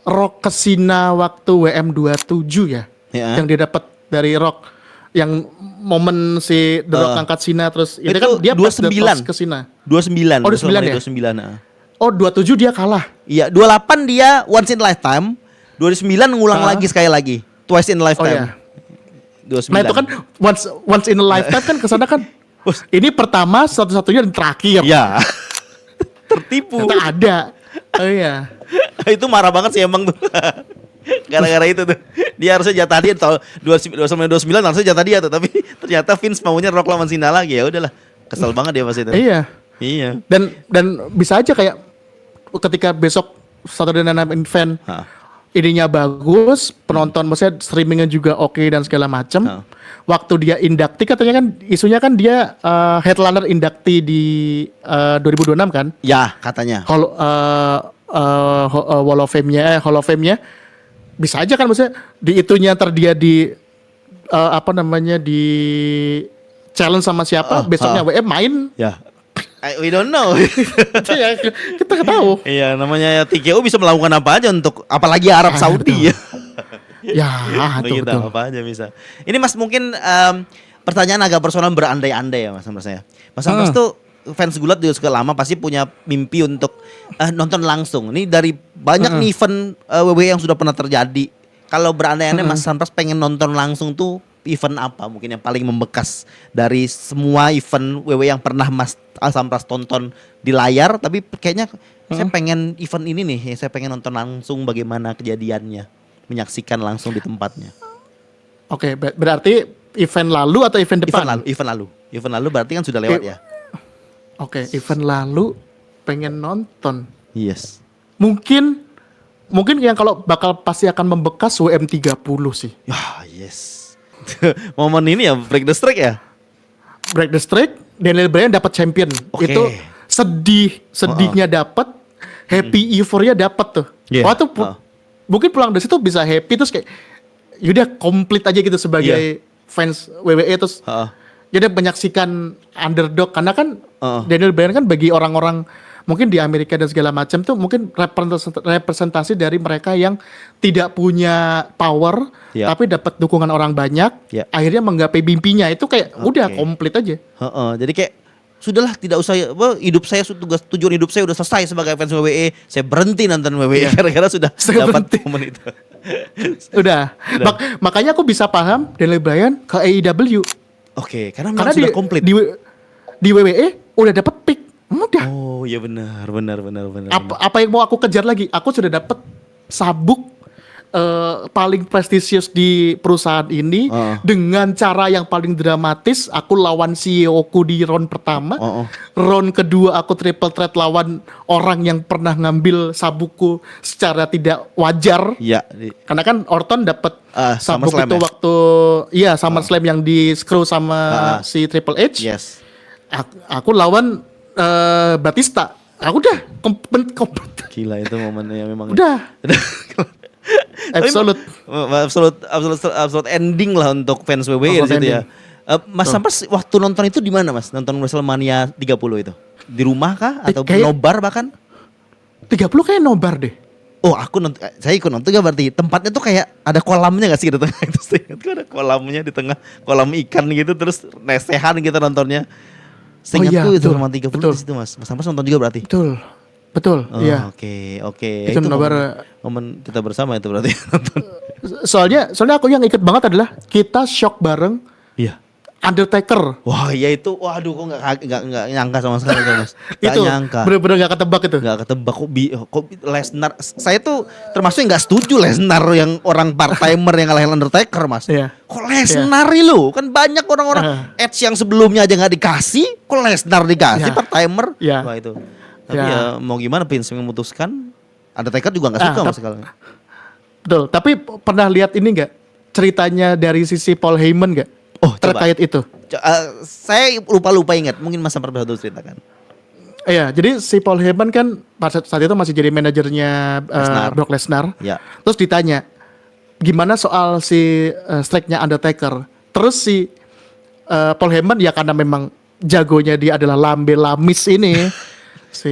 Rock ke Cena waktu WM27 ya. Yang dia dapat dari Rock yang momen si The Rock angkat Cena terus itu kan dia pass the 29 torch ke Cena. 29. Oh, 29 ya? 29. Oh 27 dia kalah. Iya, 28 dia once in lifetime, 29 ngulang lagi sekali lagi. Twice in lifetime. 29. Nah itu kan once in a lifetime kan kesana kan. Ini pertama satu-satunya dan terakhir. Ya. Tertipu. Ternyata ada. Oh iya. Itu marah banget sih emang tuh. Gara-gara itu tuh. Dia harusnya jatah dia tahun 29 harusnya jatah dia tuh, tapi ternyata Vince maunya Rock lawan Cena lagi. Ya udahlah. Kesel banget dia pas itu. Iya. Dan bisa aja kayak ketika besok Saturday Night Event ininya bagus, penonton maksudnya streamingnya juga oke dan segala macam. Waktu dia inductee katanya kan isunya kan dia headliner inductee di 2026 kan? Ya, katanya. Kalau Hall of Fame-nya bisa aja kan maksudnya di itunya ntar dia di apa namanya di challenge sama siapa besoknya WM main. Ya. We don't know. Itu ya kita nggak tahu. Iya, namanya TKO bisa melakukan apa aja untuk apalagi Arab Saudi ya. Ya, Begitu, betul. apa aja bisa. Ini Mas mungkin pertanyaan agak personal berandai-andai ya Mas Ambras ya. Mas Ambras tuh fans gulat juga suka lama pasti punya mimpi untuk nonton langsung. Ini dari banyak nih event WWE yang sudah pernah terjadi. Kalau berandai-andai Mas Ambras pengen nonton langsung tuh event apa mungkin yang paling membekas dari semua event WWE yang pernah Mas Ambras tonton di layar, tapi kayaknya saya pengen event ini nih, saya pengen nonton langsung bagaimana kejadiannya, menyaksikan langsung di tempatnya. Oke, berarti event lalu atau event depan? Event lalu berarti kan sudah lewat ya. Oke, event lalu pengen nonton. Yes. Mungkin yang kalau bakal pasti akan membekas WM30 sih. Ah, yes. Momen ini ya break the streak ya. Break the streak, Daniel Bryan dapat champion. Oke. Itu sedihnya dapat, happy euforia dapat tuh. Yeah. Waktu mungkin pulang dari situ bisa happy terus kayak yaudah komplit aja gitu sebagai fans WWE terus. Jadi menyaksikan underdog karena kan Daniel Bryan kan bagi orang-orang mungkin di Amerika dan segala macam tuh mungkin representasi dari mereka yang tidak punya power tapi dapat dukungan orang banyak, akhirnya menggapai mimpinya itu kayak udah komplit aja. Jadi kayak sudahlah tidak usah hidup saya tujuan hidup saya udah selesai sebagai fans WWE, saya berhenti nonton WWE gara-gara sudah dapat momen itu. Udah. Makanya aku bisa paham Daniel Bryan ke AEW. Oke, karena sudah komplit. Di WWE udah dapat pick. Udah. Oh iya benar. Apa yang mau aku kejar lagi? Aku sudah dapat sabuk paling prestisius di perusahaan ini dengan cara yang paling dramatis. Aku lawan CEO-ku di round pertama. Round kedua aku triple threat lawan orang yang pernah ngambil sabukku secara tidak wajar. Iya. Karena kan Orton dapat sabuk SummerSlam itu waktu SummerSlam yang di screw sama si Triple H. Yes. Aku lawan Batista. Aku udah komplit. Gila itu momennya memang. Udah. Absolute ending lah untuk fans WWE di situ ya. Mas Ambras waktu nonton itu di mana Mas? Nonton WrestleMania 30 itu? Di rumah kah atau nobar bahkan? 30 kayak nobar deh. Oh, saya ikut nonton juga berarti. Tempatnya tuh kayak ada kolamnya enggak sih di tengah itu? Itu ada kolamnya di tengah, kolam ikan gitu terus lesehan gitu nontonnya. Seingatku itu sama 30 di situ Mas. Mas Ambras nonton juga berarti? Betul. Iya. Oke. Itu nobar momen kita bersama itu berarti nonton. Soalnya aku yang ikut banget adalah kita shock bareng. Iya. Undertaker. Wah, iya itu. Waduh, kok enggak nyangka sama sekali kan, Mas. Itu nyangka. Bener-bener enggak ketebak itu. Enggak ketebak kok Lesnar. Saya tuh termasuk yang enggak setuju Lesnar yang orang part-timer yang ngalahin Undertaker, Mas. Iya. Kok Lesnar lo? Kan banyak orang-orang Edge yang sebelumnya aja enggak dikasih, kok Lesnar dikasih part-timer? Wah, itu. Tapi ya mau gimana Vince memutuskan, Undertaker juga enggak suka Mas sekarang. Betul, tapi pernah lihat ini enggak ceritanya dari sisi Paul Heyman enggak? Oh, terkait itu. Saya lupa ingat. Mungkin Mas Ambras bisa ceritakan. Iya, jadi si Paul Heyman kan saat itu masih jadi manajernya Brock Lesnar. Ya. Terus ditanya, gimana soal si strike-nya Undertaker? Terus si Paul Heyman ya karena memang jagonya dia adalah lambe lamis ini, si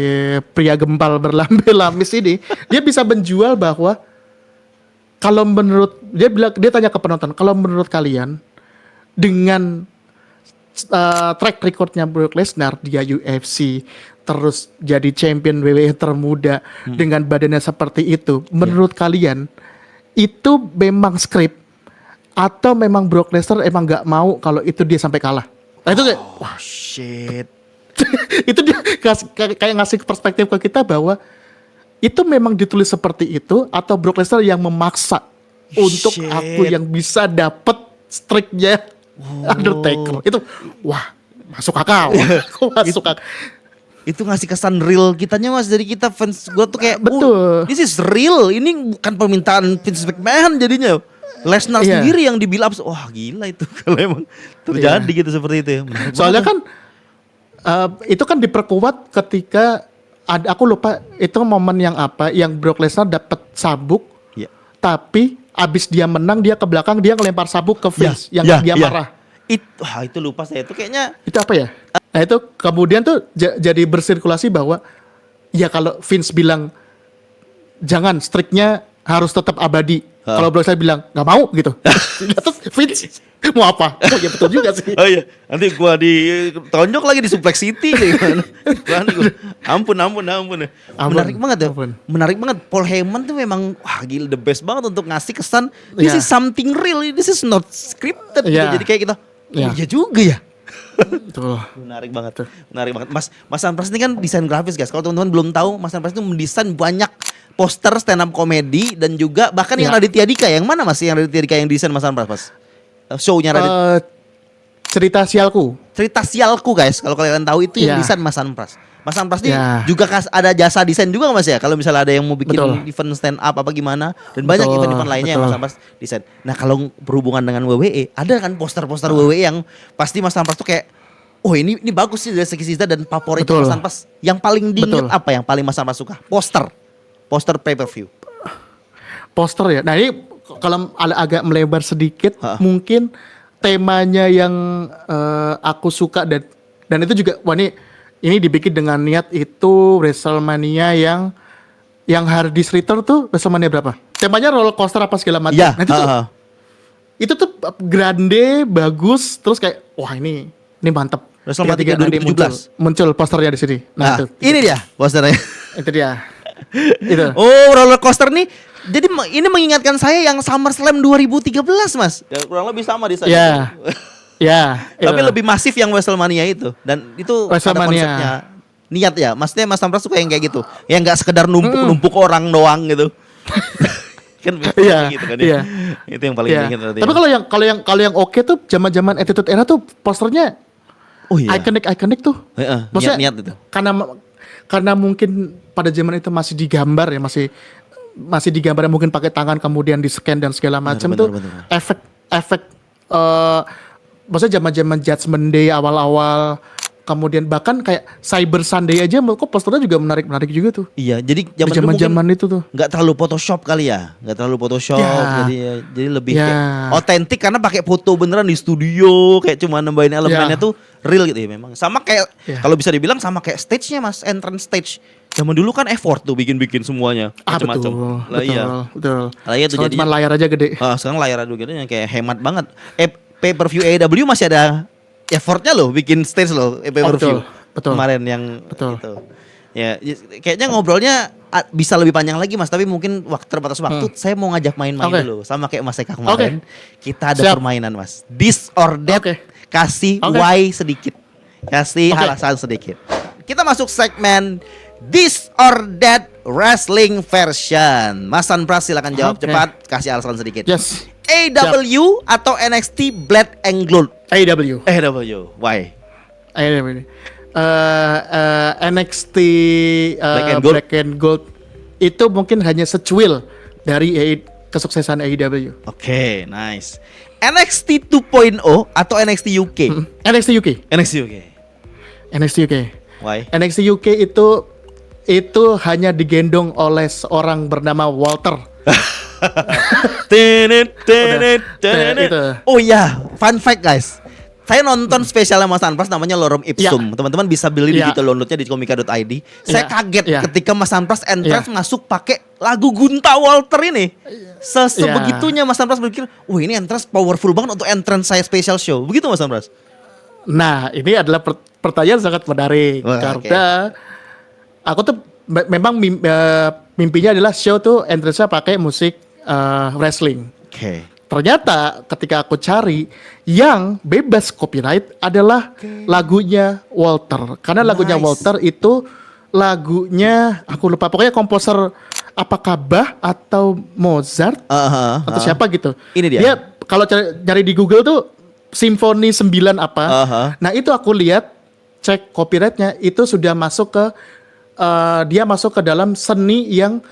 pria gempal berlambe lamis ini, dia bisa menjual bahwa kalau menurut dia tanya ke penonton, kalau menurut kalian dengan track recordnya Brock Lesnar dia UFC terus jadi champion WWE termuda dengan badannya seperti itu, menurut kalian itu memang skrip atau memang Brock Lesnar emang nggak mau kalau itu dia sampai kalah? Nah itu kayak wah shit. Itu dia kayak ngasih perspektif ke kita bahwa itu memang ditulis seperti itu atau Brock Lesnar yang memaksa untuk aku yang bisa dapet streaknya Undertaker. Itu wah masuk akal. Masuk akal. Itu ngasih kesan real kitanya mas, dari kita fans gue tuh kayak Betul. this is real, ini bukan permintaan Vince McMahon jadinya. Lesnar sendiri yang di build up, wah gila itu kalau emang terjadi gitu seperti itu ya. Soalnya kan itu kan diperkuat ketika ada, aku lupa itu momen yang apa, yang Brock Lesnar dapat sabuk, tapi abis dia menang dia ke belakang dia ngelempar sabuk ke Vince yang dia marah. Itu lupa saya, itu kayaknya itu apa ya? Nah itu kemudian tuh jadi bersirkulasi bahwa ya kalau Vince bilang jangan, streaknya harus tetap abadi. Kalau Brock Lesnar bilang nggak mau gitu. Terus Vince mau apa? Oh ya betul juga sih. Oh iya, nanti gua ditonjok lagi di Suplex City gimana? Ampun. Menarik banget ya. Menarik banget. Paul Heyman tuh memang wah gila, the best banget untuk ngasih kesan this is something real, this is not scripted gitu. Jadi kayak kita iya juga ya. Betul. Menarik banget. Mas Anpras ini kan desain grafis guys. Kalau teman-teman belum tahu, Mas Anpras itu mendesain banyak poster stand up comedy dan juga bahkan yang Raditya Dika. Yang mana Mas yang Raditya Dika yang desain Mas Anpras Mas? Show-nya Raditya. Cerita Sialku guys. Kalau kalian tahu itu yang desain Mas Anpras. Mas Anpras ini juga ada jasa desain juga Mas ya. Kalau misalnya ada yang mau bikin event stand up apa gimana, dan banyak event-event lainnya yang Mas Anpras desain. Nah kalau berhubungan dengan WWE, ada kan poster-poster WWE yang pasti Mas Anpras tuh kayak, oh ini bagus sih dari segi desain dan favorit Mas Anpras. Yang paling diinget apa, yang paling Mas Anpras suka? Poster pay-per-view. Poster ya. Nah ini kalau agak melebar sedikit, mungkin temanya yang aku suka dan itu juga ini dibikin dengan niat. Itu WrestleMania yang Hardys Return tuh WrestleMania berapa? Temanya roller coaster apa segala macam. Nah itu tuh grande, bagus, terus kayak wah ini mantep. WrestleMania 2017 muncul posternya di sini. Nah itu, ini dia posternya. Itu dia. Itu. Oh roller coaster nih. Jadi ini mengingatkan saya yang SummerSlam 2013 Mas. Ya, kurang lebih sama di sana. Tapi lebih masif yang WrestleMania itu. Dan itu ada konsepnya. Niat ya. Maksudnya Mas Anpras suka yang kayak gitu. Yang gak sekedar numpuk orang doang gitu. Kan gitu kan ya. Itu yang paling ingin. Tapi kalau yang oke tuh zaman-zaman Attitude Era tuh posternya ikonik tuh. Maksudnya niat itu. Karena mungkin pada zaman itu masih digambar ya, masih digambar mungkin pakai tangan kemudian di scan dan segala macam tuh. Efek maksudnya zaman-zaman Judgment Day awal-awal, kemudian bahkan kayak Cyber Sunday aja kok posternya juga menarik juga tuh. Iya, jadi zaman itu tuh nggak terlalu Photoshop kali ya, jadi lebih kayak otentik karena pakai foto beneran di studio, kayak cuma nambahin elemennya tuh real gitu ya memang. Sama kayak kalau bisa dibilang sama kayak stage-nya Mas, entrance stage. Zaman dulu kan effort tuh bikin semuanya macam-macam. Betul. Lah iya tuh cuma layar aja gede. Sekarang layar aja gede yang kayak hemat banget. Pay-per-view AEW masih ada effortnya loh bikin stage loh pay-per-view. Betul. Kemarin yang itu. Ya, kayaknya ngobrolnya bisa lebih panjang lagi Mas, tapi mungkin terbatas waktu. Saya mau ngajak main-main dulu sama kayak Mas Eka kemarin. Kita ada permainan Mas. This or that. Kasih why sedikit. Kasih alasan sedikit. Kita masuk segmen This or That Wrestling Version. Mas Anpras silakan jawab cepat, kasih alasan sedikit. Yes. AEW atau NXT Black and Gold? AEW. Why? AEW. NXT Black and Gold itu mungkin hanya secuil dari kesuksesan AEW. Oke, nice. NXT 2.0 atau NXT UK? NXT UK. Why? NXT UK itu hanya digendong oleh seorang bernama Walter. Oh ya, fun fact guys. Saya nonton spesialnya Mas Anpras namanya Lorem Ipsum. Teman-teman bisa beli di digital downloadnya di komika.id. Saya kaget ketika Mas Anpras entrance masuk pakai lagu Gunta Walter ini. Sebegitunya Mas Anpras berpikir, wah ini entrance powerful banget untuk entrance saya special show. Begitu Mas Anpras? Nah ini adalah pertanyaan sangat menarik. Karena aku tuh memang mimpinya adalah show tuh entrance-nya pakai musik wrestling. Ternyata ketika aku cari yang bebas copyright adalah lagunya Walter. Karena lagunya Walter itu lagunya aku lupa, pokoknya komposer apakah Bach atau Mozart atau siapa gitu. Ini dia. Dia kalau cari di Google tuh Simfoni 9 apa. Nah itu aku lihat cek copyrightnya itu sudah masuk ke dia masuk ke dalam seni yang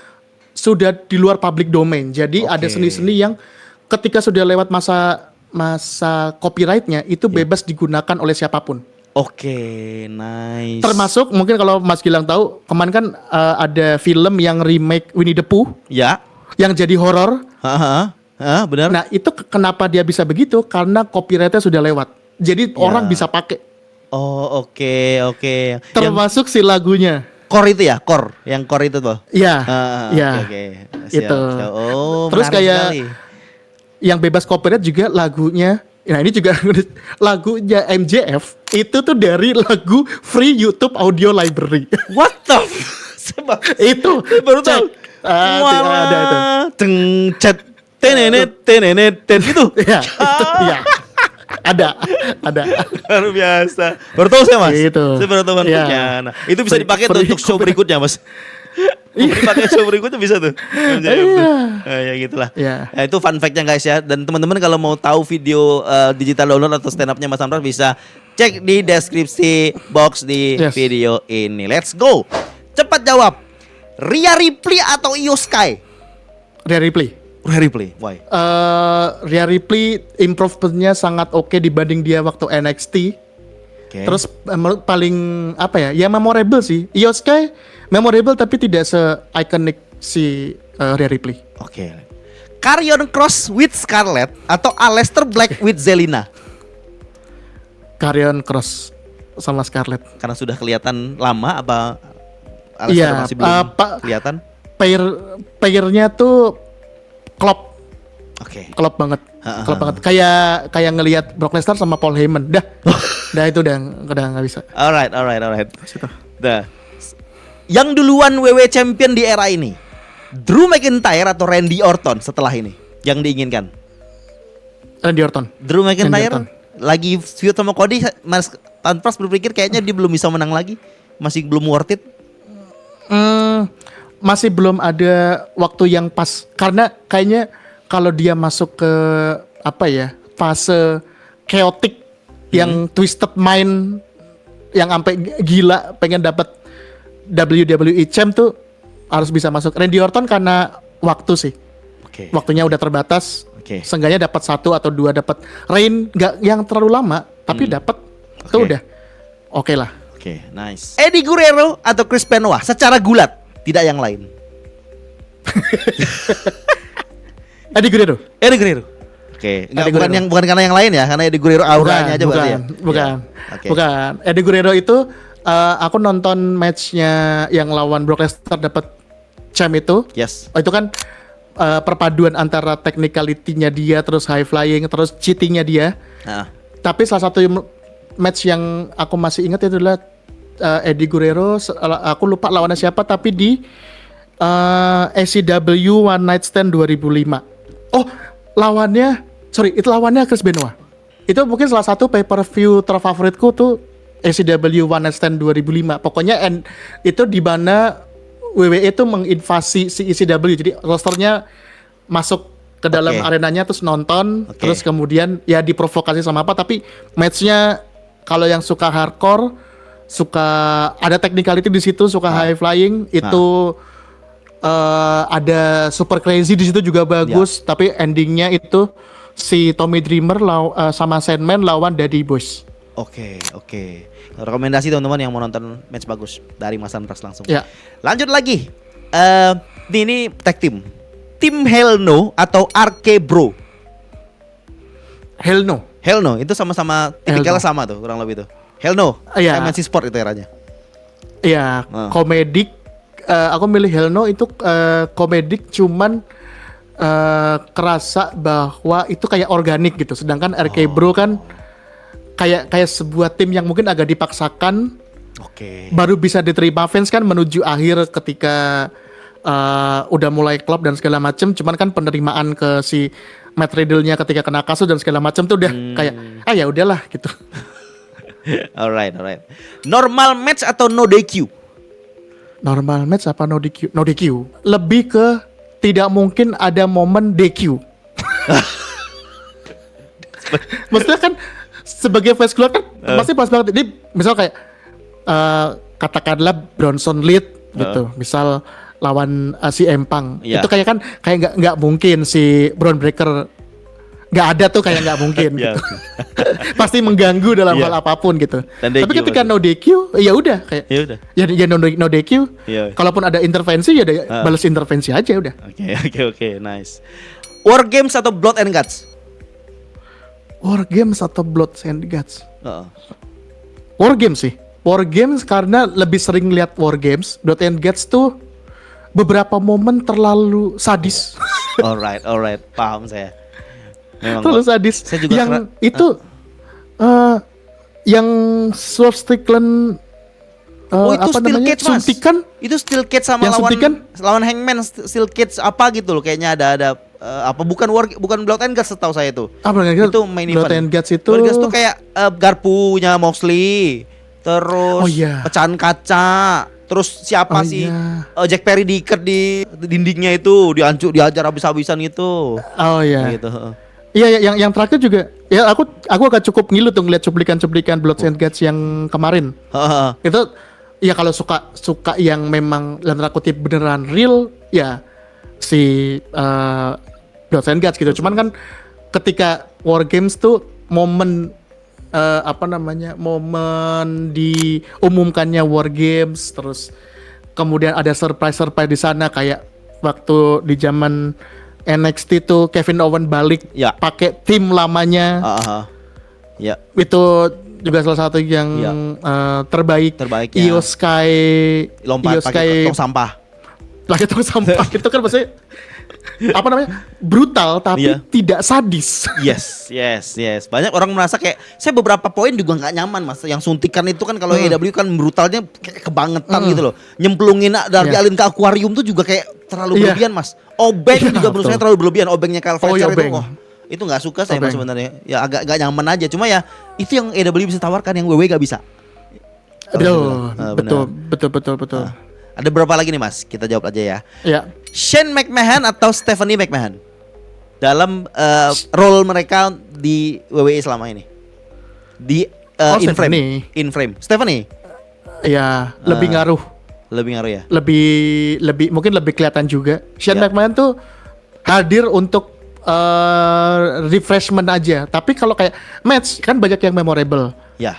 sudah di luar public domain. Jadi ada seni-seni yang ketika sudah lewat masa copyrightnya itu bebas digunakan oleh siapapun. Oke, nice. Termasuk mungkin kalau Mas Gilang tahu, kemarin kan ada film yang remake Winnie the Pooh. Ya. Yang jadi horor. Benar. Nah, itu kenapa dia bisa begitu? Karena copyrightnya sudah lewat. Jadi orang bisa pakai. Oh, oke. Termasuk si lagunya. Core itu ya, yang core itu tuh. Iya. Iya. Oke. Itu. Oh, terus kayak sekali. Yang bebas copyright juga lagunya. Nah, ini juga lagunya MJF itu tuh dari lagu Free YouTube Audio Library. What the Itu baru tahu. Ada itu. Teng cet tenenet gitu. Iya, itu ya. Ada. Luar biasa. Baru tahu saya, Mas. Itu. Saya baru tahu Iya. manfaatnya. Nah, itu bisa dipakai tuh untuk show berikutnya, Mas. Dipakai show berikutnya bisa tuh. Ya gitulah. Iya. Nah, itu fun fact-nya guys ya. Dan teman-teman kalau mau tahu video digital download atau stand up-nya Mas Amran bisa cek di deskripsi box di video ini. Let's go. Cepat jawab. Rhea Ripley atau Io Sky? Rhea Ripley. Rhea Ripley, why? Rhea Ripley improve-nya sangat oke dibanding dia waktu NXT. Okay. Terus paling apa ya? Ya memorable sih. Io Sky memorable tapi tidak se-iconic si Rhea Ripley. Oke. Karrion Kross with Scarlett atau Aleister Black with Zelina? Karrion Kross sama Scarlett. Karena sudah kelihatan lama apa Aleister masih belum kelihatan? Pairnya tuh klop. Oke. Klop banget. Klop banget. Kayak ngelihat Brock Lesnar sama Paul Heyman. Dah itu udah nggak bisa. Alright. Situ. Dah. Yang duluan WWE Champion di era ini, Drew McIntyre atau Randy Orton setelah ini? Yang diinginkan? Randy Orton. Drew McIntyre Orton. lagi feud sama Cody, Mas Tanpras berpikir kayaknya dia belum bisa menang lagi, masih belum worth it. Masih belum ada waktu yang pas karena kayaknya kalau dia masuk ke apa ya fase chaotic yang twisted mind yang sampai gila pengen dapat WWE Champ tuh harus bisa masuk. Randy Orton karena waktu sih. Waktunya udah terbatas. Seenggaknya dapat 1 atau 2 dapat reign nggak yang terlalu lama tapi dapat itu udah oke lah. Nice. Eddie Guerrero atau Chris Benoit secara gulat, tidak yang lain. Eddie Guerrero. Oke, bukan karena yang lain ya, karena Eddie Guerrero auranya aja berarti ya. Bukan. Eddie Guerrero itu aku nonton matchnya yang lawan Brock Lesnar dapat champ itu. Yes. Itu kan perpaduan antara technicality-nya dia, terus high flying, terus cheating-nya dia. Tapi salah satu match yang aku masih ingat itu adalah Eddie Guerrero, aku lupa lawannya siapa, tapi di ACW One Night Stand 2005. Oh, itu lawannya Chris Benoit. Itu mungkin salah satu pay-per-view terfavoritku tuh ACW One Night Stand 2005. Pokoknya itu di mana WWE itu menginvasi si ECW. Jadi rosternya masuk ke dalam arenanya terus nonton, terus kemudian ya diprovokasi sama apa, tapi matchnya kalau yang suka hardcore, suka ada technicality di situ, suka high flying, itu ada super crazy di situ juga bagus, tapi endingnya itu si Tommy Dreamer sama Sandman lawan Dudley Boyz. Oke. Rekomendasi teman-teman yang mau nonton match bagus dari Mas Andras langsung. Ya. Lanjut lagi. Ini tag team. Tim Hell No atau RK Bro? Hell No itu sama-sama tipikalnya sama tuh, kurang lebih tuh. Hell No. MNC Sport itu eranya. Iya, komedik. Aku milih Hell No itu komedik, cuman kerasa bahwa itu kayak organik gitu. Sedangkan RK Bro kan kayak sebuah tim yang mungkin agak dipaksakan. Baru bisa diterima fans kan menuju akhir ketika udah mulai klop dan segala macem. Cuman kan penerimaan ke si Matt Riddle-nya ketika kena kasus dan segala macem tuh udah kayak ya udahlah gitu. Alright. Normal match atau no DQ? Normal match apa no DQ? No DQ. Lebih ke tidak mungkin ada momen DQ. Maksudnya kan sebagai fans keluar kan pasti pas banget. Ini misal kayak katakanlah Bronson Reed gitu, misal lawan si Empang, itu kayak nggak mungkin si Bron Breakker nggak ada tuh, kayak nggak mungkin gitu. Pasti mengganggu dalam hal apapun gitu. Tapi ketika no DQ ya udah kayak ya no DQ. Kalaupun ada intervensi ya balas intervensi aja udah. Oke, nice. War Games atau Blood and Guts? War Games atau Blood and Guts? War Games sih. War Games karena lebih sering lihat War Games. Blood and Guts tuh beberapa momen terlalu sadis. Alright, paham saya. Memang terlalu sadis. Saya juga yang itu yang Swerve Strickland itu Steel Cage, Mas. Suntikan? Itu Steel Cage sama lawan Hangman Steel Cage apa gitu loh, kayaknya ada bukan Blood and Guts setahu saya itu. Itu main event. Blood and Guts itu. Blood and Guts tuh kayak garpunya Moxley. Terus pecahan kaca. Terus siapa sih Jack Perry diikat di dindingnya itu, diajar habis-habisan gitu. Gitu. Iya, yang terakhir juga ya aku agak cukup ngilu tuh ngeliat cuplikan Blood and Guts yang kemarin. Itu ya kalau suka yang memang dalam tanda kutip beneran real ya si Blood and Guts gitu. Cuman kan ketika War Games tuh momen momen diumumkannya War Games, terus kemudian ada surprise di sana kayak waktu di zaman NXT tuh Kevin Owens balik pakai tim lamanya. Itu juga salah satu yang terbaik ya. Io Sky lompat pakai tong sampah. Itu kan maksudnya brutal tapi tidak sadis. Yes. Banyak orang merasa kayak saya beberapa poin juga nggak nyaman, Mas. Yang suntikan itu kan kalau AEW kan brutalnya kayak kebangetan gitu loh. Nyemplungin Darby Allin ke akuarium tuh juga kayak terlalu berlebihan, Mas. Obeng juga menurut saya terlalu berlebihan. Obengnya Kyle Fletcher itu nggak suka saya, Mas, sebenarnya. Ya agak nggak nyaman aja. Cuma ya itu yang AEW bisa tawarkan yang WWE nggak bisa. Betul. Ada berapa lagi nih, Mas? Kita jawab aja ya. Shane McMahon atau Stephanie McMahon dalam role mereka di WWE selama ini di in frame. Stephanie lebih ngaruh ya. Lebih mungkin lebih kelihatan juga. Shane McMahon tuh hadir untuk refreshment aja. Tapi kalau kayak match kan banyak yang memorable.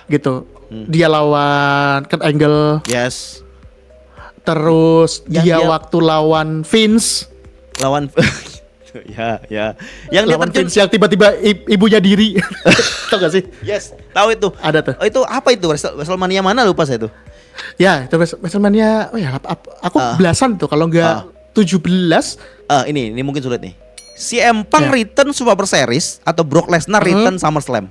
Gitu. Dia lawan Kurt Angle. Terus dia waktu lawan Vince. Yang lawan Vince yang tiba-tiba ibunya diri. Tahu gak sih? Tahu itu. Ada tuh. Itu apa itu? WrestleMania mana lupa saya tuh. Ya, itu WrestleMania. Aku belasan tuh kalau enggak 17. Ini mungkin sulit nih. CM Punk return Survivor Series atau Brock Lesnar return SummerSlam?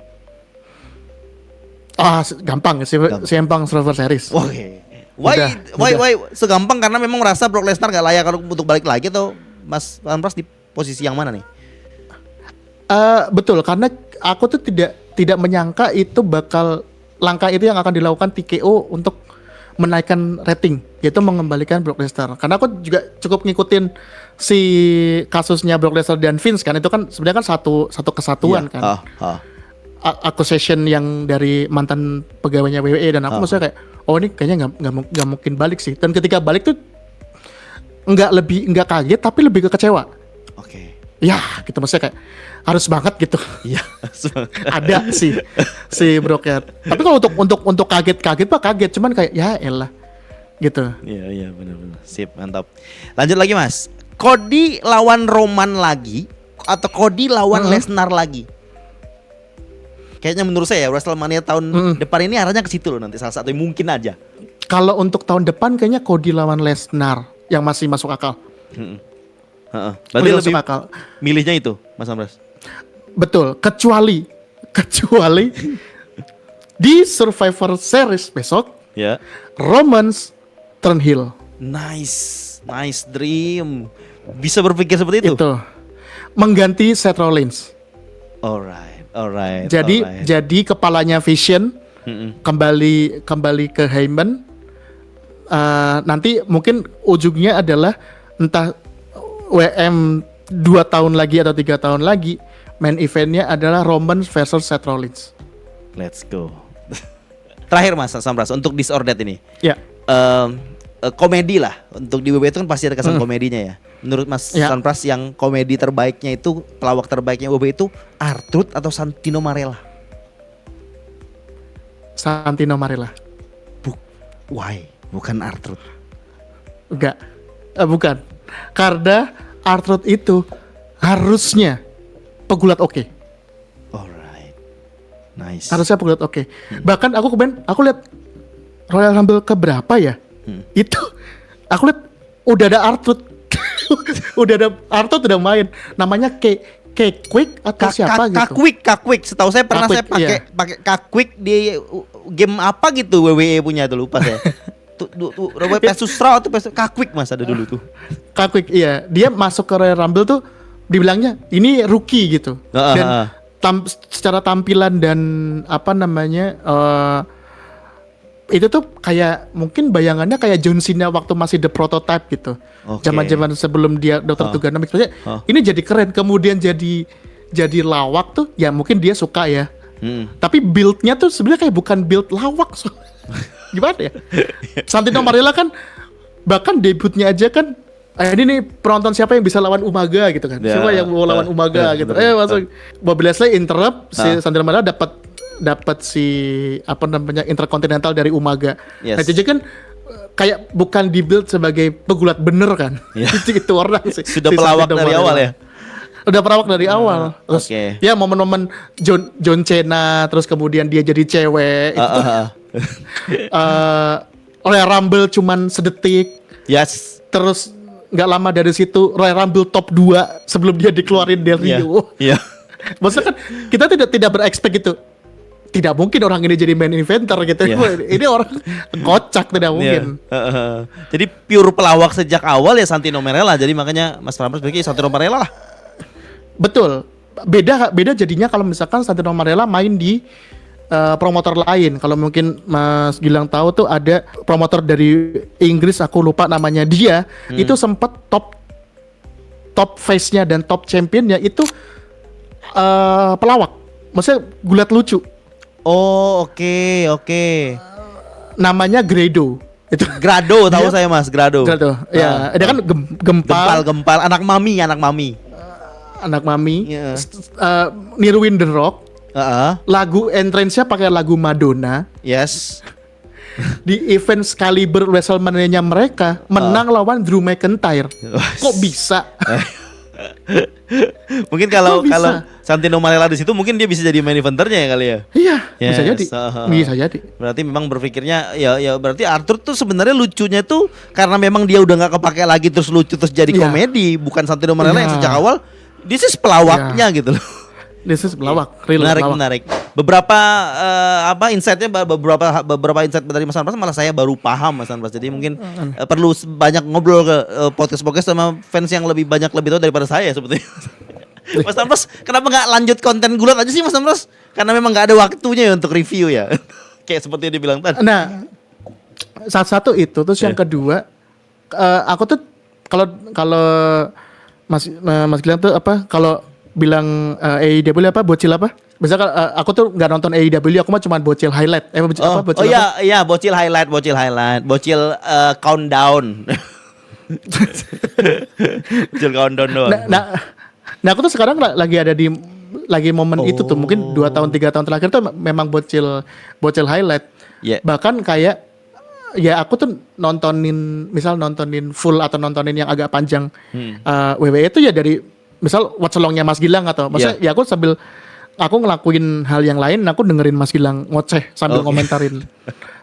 Gampang CM Punk Survivor Series. Why segampang karena memang merasa Brock Lesnar gak layak kalau untuk balik lagi, atau Mas Ampras di posisi yang mana nih? Betul, karena aku tuh tidak menyangka itu bakal langkah itu yang akan dilakukan TKO untuk menaikkan rating, yaitu mengembalikan Brock Lesnar. Karena aku juga cukup ngikutin si kasusnya Brock Lesnar dan Vince kan, itu kan sebenarnya kan satu kesatuan kan. Accusation yang dari mantan pegawainya WWE, dan aku maksudnya kayak ini kayaknya nggak mungkin balik sih. Dan ketika balik tuh nggak kaget tapi lebih ke kecewa. Ya gitu, maksudnya kayak harus banget gitu. Ada sih si Brock ya. Tapi kalau untuk kaget mah kaget, cuman kayak ya elah gitu. Iya benar. Sip, mantap. Lanjut lagi, Mas. Cody lawan Roman lagi atau Cody lawan Lesnar lagi? Kayaknya menurut saya WrestleMania tahun depan ini arahnya ke situ loh, nanti salah satu mungkin aja. Kalau untuk tahun depan kayaknya Cody lawan Lesnar yang masih masuk akal. Berarti lebih akal. Milihnya itu, Mas Amras. Betul, kecuali di Survivor Series besok, Roman's turn heel. Nice dream. Bisa berpikir seperti itu. Mengganti Seth Rollins. Alright. Jadi kepalanya Vision kembali ke Heyman. Nanti mungkin ujungnya adalah entah WM 2 tahun lagi atau 3 tahun lagi, main eventnya adalah Roman versus Seth Rollins. Let's go. Terakhir Mas Sampras untuk Disordered ini. Ya. Komedi lah. Untuk di WWE itu kan pasti ada kesan komedinya ya. Menurut Mas Sampras yang komedi terbaiknya itu, pelawak terbaiknya WWE itu R-Truth atau Santino Marella? Santino Marella. Why? Bukan R-Truth. Enggak. Bukan. Karena R-Truth itu harusnya pegulat oke. Alright. Nice. Harusnya pegulat oke. Bahkan aku lihat Royal Rumble keberapa ya? Itu aku lihat udah ada R-Truth. Udah ada R-Truth udah main. Namanya Quick atau siapa gitu. Quick. Setahu saya pernah saya pakai Quick di game apa gitu WWE punya tuh, lupa saya. Tuh Pesus Raw atau Pesus Quick Mas ada dulu tuh. Quick iya. Dia masuk ke Royal Rumble tuh dibilangnya ini rookie gitu. Dan secara tampilan dan apa namanya itu tuh kayak mungkin bayangannya kayak John Cena waktu masih the prototype gitu. Zaman-zaman sebelum dia Dr. Tuganomics. Ini jadi keren, kemudian jadi lawak tuh ya mungkin dia suka ya. Tapi build-nya tuh sebenarnya kayak bukan build lawak. Gimana ya? Santino Marella kan bahkan debutnya aja kan ini nih penonton siapa yang bisa lawan Umaga gitu kan. Siapa yang mau lawan Umaga gitu. Masuk Bobby Lashley interrupt si Santino Marella dapat si apa namanya Intercontinental dari Umaga. Nah jadi kan kayak bukan dibuild sebagai pegulat bener kan. Itu orang sih. Sudah pelawak dari awal ya. Udah pelawak dari awal. Terus ya momen-momen John Cena terus kemudian dia jadi cewek. Royal Rumble cuman sedetik. Yes. Terus nggak lama dari situ Royal Rumble top 2 sebelum dia dikeluarin dari Rio. Iya. Maksudnya kan kita tidak berekspek gitu. Tidak mungkin orang ini jadi main eventer gitu. Ini orang kocak, tidak mungkin. Jadi pure pelawak sejak awal ya Santino Marella. Jadi makanya Mas Prampas berarti Santino Marella lah. Betul. Beda jadinya kalau misalkan Santino Marella main di promotor lain. Kalau mungkin Mas Gilang tahu tuh ada promotor dari Inggris, aku lupa namanya dia. Itu sempat top face-nya dan top championnya itu pelawak. Maksudnya gulat lucu. Oh oke. Namanya Grado. Itu Grado tahu saya Mas, Grado. Ya, dia kan gempal anak mami. Niruin The Rock. Lagu entrance-nya pakai lagu Madonna. Yes. Di event Excalibur WrestleMania mereka menang lawan Drew McIntyre. Kok bisa? Mungkin kalau Santino Marella di situ mungkin dia bisa jadi main eventernya ya kali ya. Iya, bisa jadi. Bisa jadi. Berarti memang berpikirnya ya berarti Arthur tuh sebenarnya lucunya tuh karena memang dia udah nggak kepake lagi terus lucu terus jadi komedi, bukan Santino Marella yang sejak awal this is pelawaknya gitu loh. This is pelawak, menarik. Beberapa insight-nya beberapa insight dari Mas Anpras malah saya baru paham Mas Anpras. Jadi mungkin perlu banyak ngobrol ke podcast sama fans yang lebih tahu daripada saya sebetulnya. Mas Anpras, kenapa nggak lanjut konten gulat aja sih Mas Anpras? Karena memang nggak ada waktunya ya untuk review ya. Kayak seperti yang dibilang tadi. Nah, satu itu terus yang kedua, aku tuh kalau Mas Gilang tuh apa kalau bilang AEW apa bocil apa? Misalkan aku tuh nggak nonton AEW, aku mah cuma bocil highlight. Bocil highlight, bocil countdown. Bocil countdown doang. Nah aku tuh sekarang lagi ada di momen itu tuh mungkin 2 tahun 3 tahun terakhir tuh memang bocil highlight. Bahkan kayak ya aku tuh nontonin full atau nontonin yang agak panjang WWE itu ya dari misal watch along-nya Mas Gilang atau maksudnya ya aku sambil aku ngelakuin hal yang lain, aku dengerin Mas Gilang ngoceh sambil komentarin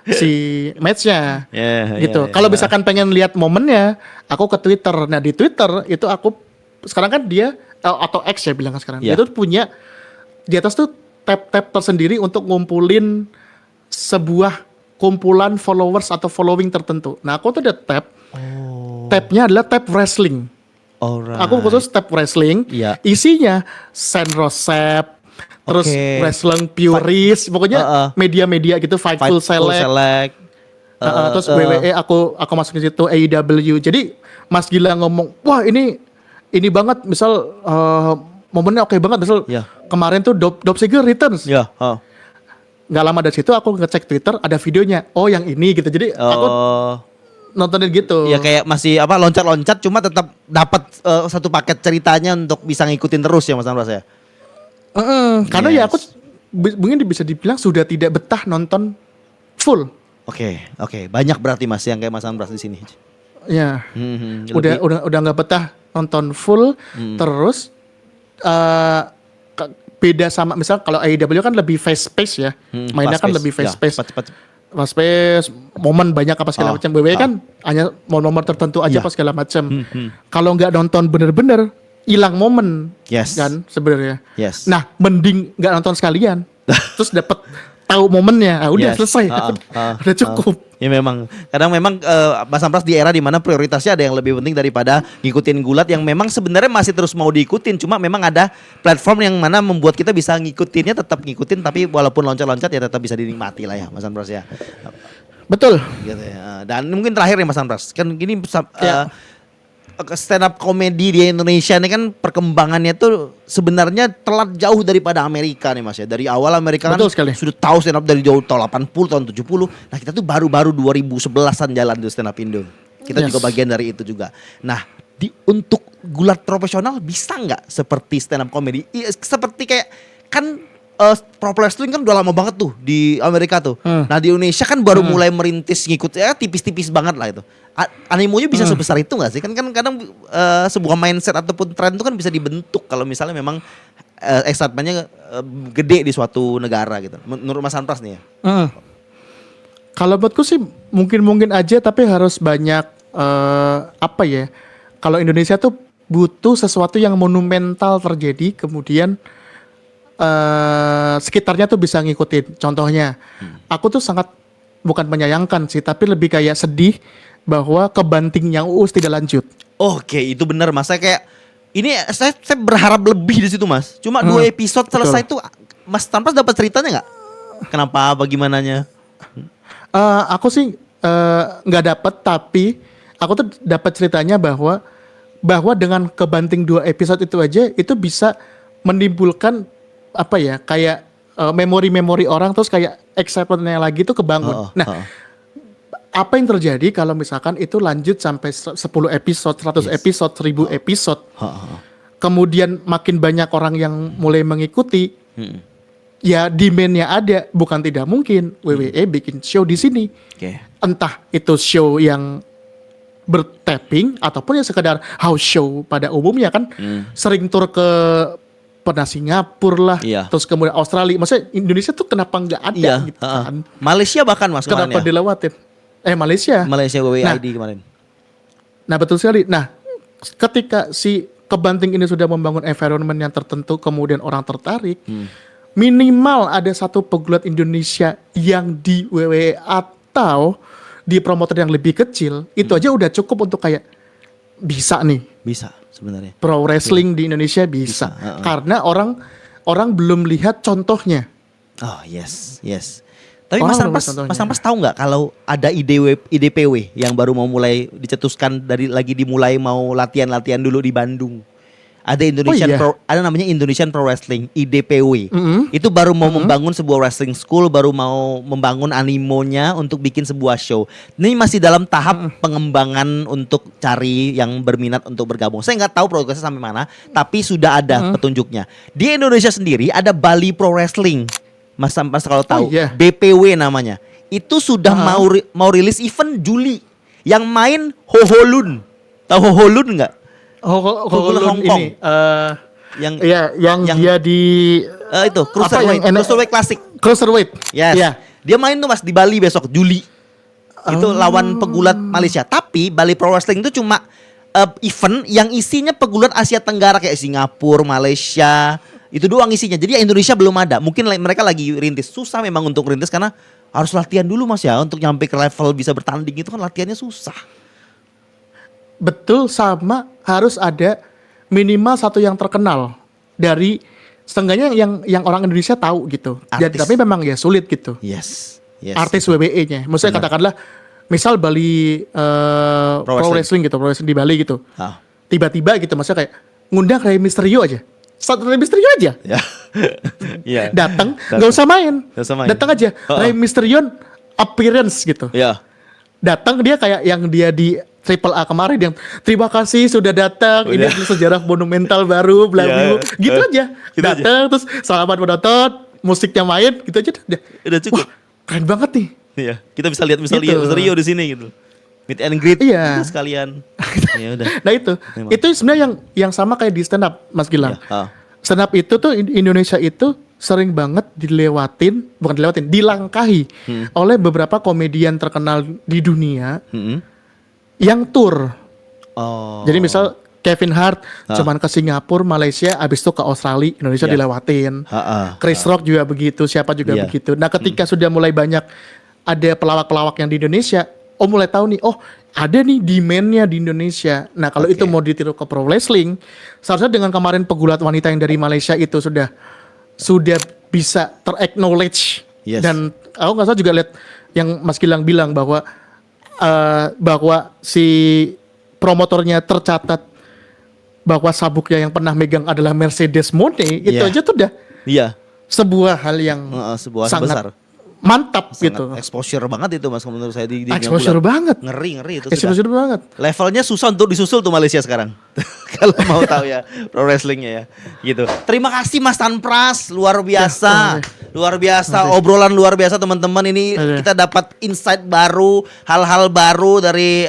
si match-nya gitu. Kalau misalkan pengen lihat momennya, aku ke Twitter. Nah di Twitter itu aku sekarang kan dia atau X ya bilang sekarang dia tuh punya di atas tuh tab tersendiri untuk ngumpulin sebuah kumpulan followers atau following tertentu. Nah aku tuh ada tabnya adalah tab wrestling. Alright. Aku khusus tab wrestling, isinya Senrosep, terus wrestling purist, pokoknya media-media gitu, Fightful Select. Terus WWE aku masukin situ, AEW. Jadi Mas Gila ngomong, wah ini banget, misal momennya oke banget, misal kemarin tuh Dolph Ziggler returns. nggak lama dari situ aku ngecek Twitter ada videonya. Oh yang ini gitu. Jadi aku nontonin gitu. Ya kayak masih loncat-loncat cuma tetap dapat satu paket ceritanya untuk bisa ngikutin terus ya Mas Ambras ya. Karena ya aku mungkin bisa dibilang sudah tidak betah nonton full. Oke, banyak berarti Mas yang kayak Mas Ambras di sini. Ya. Udah nggak betah nonton full terus beda sama misal kalau AEW kan lebih fast pace ya. Mainnya kan lebih fast pace. Fast pace, momen banyak apa segala macam. WWE kan hanya momen-momen tertentu aja apa segala macam. Kalau nggak nonton bener-bener hilang momen kan sebenarnya. Nah, mending nggak nonton sekalian. Terus dapat tahu momennya. Udah selesai. Udah cukup. Ya memang kadang memang Mas Ambras di era dimana prioritasnya ada yang lebih penting daripada ngikutin gulat yang memang sebenarnya masih terus mau diikutin, cuma memang ada platform yang mana membuat kita bisa ngikutinnya, tetap ngikutin tapi walaupun loncat-loncat ya tetap bisa dinikmati lah ya Mas Ambras ya. Betul. Gitu ya. Dan mungkin terakhir ya Mas Ambras, kan gini stand up comedy di Indonesia ini kan perkembangannya tuh sebenarnya telat jauh daripada Amerika nih Mas ya. Dari awal Amerika kan sudah tahu stand up dari jauh tahun 80 tahun 70. Nah, kita tuh baru-baru 2011-an jalan di stand up Indo. Kita juga bagian dari itu juga. Nah, untuk gulat profesional bisa nggak seperti stand up comedy? Seperti kayak kan pro wrestling kan udah lama banget tuh di Amerika tuh. Nah, di Indonesia kan baru mulai merintis ngikut tipis-tipis banget lah itu. Animonya bisa sebesar itu gak sih? Kan kadang sebuah mindset ataupun tren itu kan bisa dibentuk kalau misalnya memang excitementnya gede di suatu negara gitu. Menurut Mas Ambras nih ya. Kalau buatku sih mungkin aja tapi harus banyak kalau Indonesia tuh butuh sesuatu yang monumental terjadi kemudian sekitarnya tuh bisa ngikutin. Contohnya aku tuh sangat bukan menyayangkan sih tapi lebih kayak sedih bahwa kebantingnya Uus tidak lanjut. Oke, itu benar Mas. Saya kayak ini saya berharap lebih di situ Mas. Cuma 2 episode selesai tuh Mas Ambras dapat ceritanya nggak? Kenapa? Bagaimananya? Aku sih nggak dapat tapi aku tuh dapat ceritanya bahwa dengan kebanting 2 episode itu aja itu bisa menimbulkan kayak memori-memori orang terus kayak excitementnya lagi tuh kebangun. Apa yang terjadi kalau misalkan itu lanjut sampai 10 episode, 100 episode, 1000 episode. Kemudian makin banyak orang yang mulai mengikuti. Ya demand-nya ada, bukan tidak mungkin WWE bikin show di sini. Entah itu show yang bertapping ataupun yang sekedar house show pada umumnya kan. Sering tur ke pernah Singapura lah, terus kemudian Australia. Maksudnya Indonesia tuh kenapa nggak ada gitu kan? Malaysia bahkan Mas kenapa dilewatin? Malaysia WID kemarin. Nah betul sekali. Nah ketika si kebanting ini sudah membangun environment yang tertentu kemudian orang tertarik, minimal ada satu pegulat Indonesia yang di WWE atau di promotor yang lebih kecil, itu aja udah cukup untuk kayak bisa sebenarnya pro wrestling di Indonesia bisa. Karena orang belum lihat contohnya. Yes. Tapi Mas Ambras tahu nggak kalau ada IDPW yang baru mau mulai dicetuskan dimulai mau latihan dulu di Bandung. Ada ada namanya Indonesian Pro Wrestling IDPW. Itu baru mau membangun sebuah wrestling school, baru mau membangun animonya untuk bikin sebuah show. Ini masih dalam tahap pengembangan untuk cari yang berminat untuk bergabung. Saya nggak tahu progresnya sampai mana, tapi sudah ada petunjuknya. Di Indonesia sendiri ada Bali Pro Wrestling. Mas kalau tahu, BPW namanya. Itu sudah mau rilis event Juli. Yang main Hoholun. Tahu Hoholun nggak? Hoholun Hong Kong. Ini yang dia di itu Cruiserweight Classic. Cruiserweight. Yes. Dia main tuh Mas di Bali besok Juli. Itu lawan pegulat Malaysia. Tapi Bali Pro Wrestling itu cuma event yang isinya pegulat Asia Tenggara kayak Singapura, Malaysia. Itu doang isinya. Jadi Indonesia belum ada. Mungkin mereka lagi rintis. Susah memang untuk rintis karena harus latihan dulu Mas ya. Untuk nyampe ke level bisa bertanding itu kan latihannya susah. Betul, sama harus ada minimal satu yang terkenal dari setengahnya yang orang Indonesia tahu gitu. Jadi tapi memang ya sulit gitu. Yes. Artis WWE-nya. Maksudnya katakanlah misal Bali Pro Wrestling gitu, Pro Wrestling di Bali gitu. Tiba-tiba gitu maksudnya kayak ngundang Rey Mysterio aja. Satu Rey Mysterio aja. Iya. Datang, nggak usah main. Nggak usah main. Datang aja. Rey Mysterio appearance gitu. Iya. Datang dia kayak yang dia di Triple A kemarin yang terima kasih sudah datang. Ini adalah sejarah monumental baru bla bla. Iya. Gitu aja. Gitu aja. Datang terus selamat menonton, musiknya main gitu aja udah. Udah cukup. Wah, keren banget nih. Iya, kita bisa lihat Gitu. Mysterio di sini gitu. Meet and greet Iya. gitu sekalian. Ya udah. Nah itu Memang. itu sebenarnya yang sama kayak di stand up Mas Gilang. Iya. Stand up itu tuh Indonesia itu sering banget dilangkahi oleh beberapa komedian terkenal di dunia yang tour. Oh. Jadi misal Kevin Hart cuman ke Singapura, Malaysia, abis itu ke Australia, Indonesia Iya. dilewatin. Chris Rock juga begitu, siapa juga Iya. begitu. Nah ketika sudah mulai banyak ada pelawak-pelawak yang di Indonesia, mulai tahu nih, ada nih demand-nya di Indonesia. Nah kalau itu mau ditiru ke pro wrestling, seharusnya dengan kemarin pegulat wanita yang dari Malaysia itu sudah bisa ter-acknowledge. Yes. Dan aku nggak salah juga lihat yang Mas Gilang bilang bahwa si promotornya tercatat bahwa sabuknya yang pernah megang adalah Mercedes Moné, itu Iya. aja tuh udah Iya. sebuah hal yang Sebuah sangat besar. mantap Sangat gitu. exposure banget itu Mas menurut saya di dunia Exposure bola. banget. Ngeri itu Exposure sudah. banget. Levelnya susah untuk disusul tuh Malaysia sekarang. Kalau mau tahu ya pro wrestlingnya ya. Gitu. Terima kasih Mas Tan Pras, luar biasa. Luar biasa, obrolan luar biasa teman-teman. Ini kita dapat insight baru, hal-hal baru dari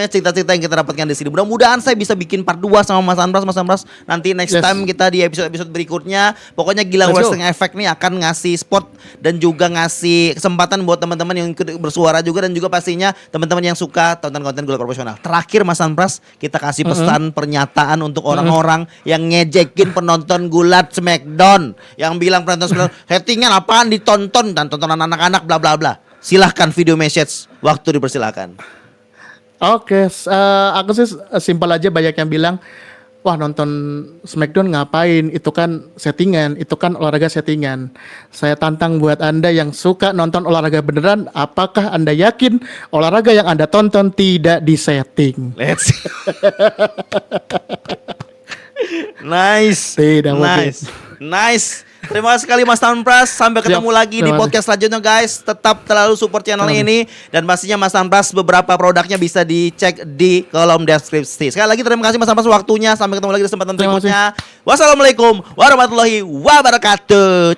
cerita-cerita yang kita dapatkan di sini. Mudah-mudahan saya bisa bikin part 2 sama Mas Tan Pras. Nanti next time kita di episode berikutnya. Pokoknya Gilang Let's go. Wrestling Effect nih akan ngasih spot dan juga ngasih kesempatan buat teman-teman yang ikut bersuara juga, dan juga pastinya teman-teman yang suka tonton konten Gulat Profesional. Terakhir Mas Tan Pras, kita kasih pesan pernyataan untuk orang-orang yang ngejekin penonton Gulat Smackdown, yang bilang penonton Smackdown settingan apaan ditonton dan tontonan anak-anak bla bla bla. Silahkan video message, waktu dipersilakan. Oke, aku sih simpel aja, banyak yang bilang, wah nonton Smackdown ngapain, itu kan settingan, itu kan olahraga settingan. Saya tantang buat Anda yang suka nonton olahraga beneran, apakah Anda yakin olahraga yang Anda tonton tidak disetting? Let's Nice. Tidak mungkin. Nice. Terima kasih sekali Mas Tan Pras. Sampai ketemu Siap. lagi di Terima kasih. podcast selanjutnya guys. Tetap terlalu support channel ini. Dan pastinya Mas Tan Pras beberapa produknya bisa dicek di kolom deskripsi. Sekali lagi terima kasih Mas Tan Pras waktunya. Sampai ketemu lagi di kesempatan Terima kasih. berikutnya. Wassalamualaikum warahmatullahi wabarakatuh.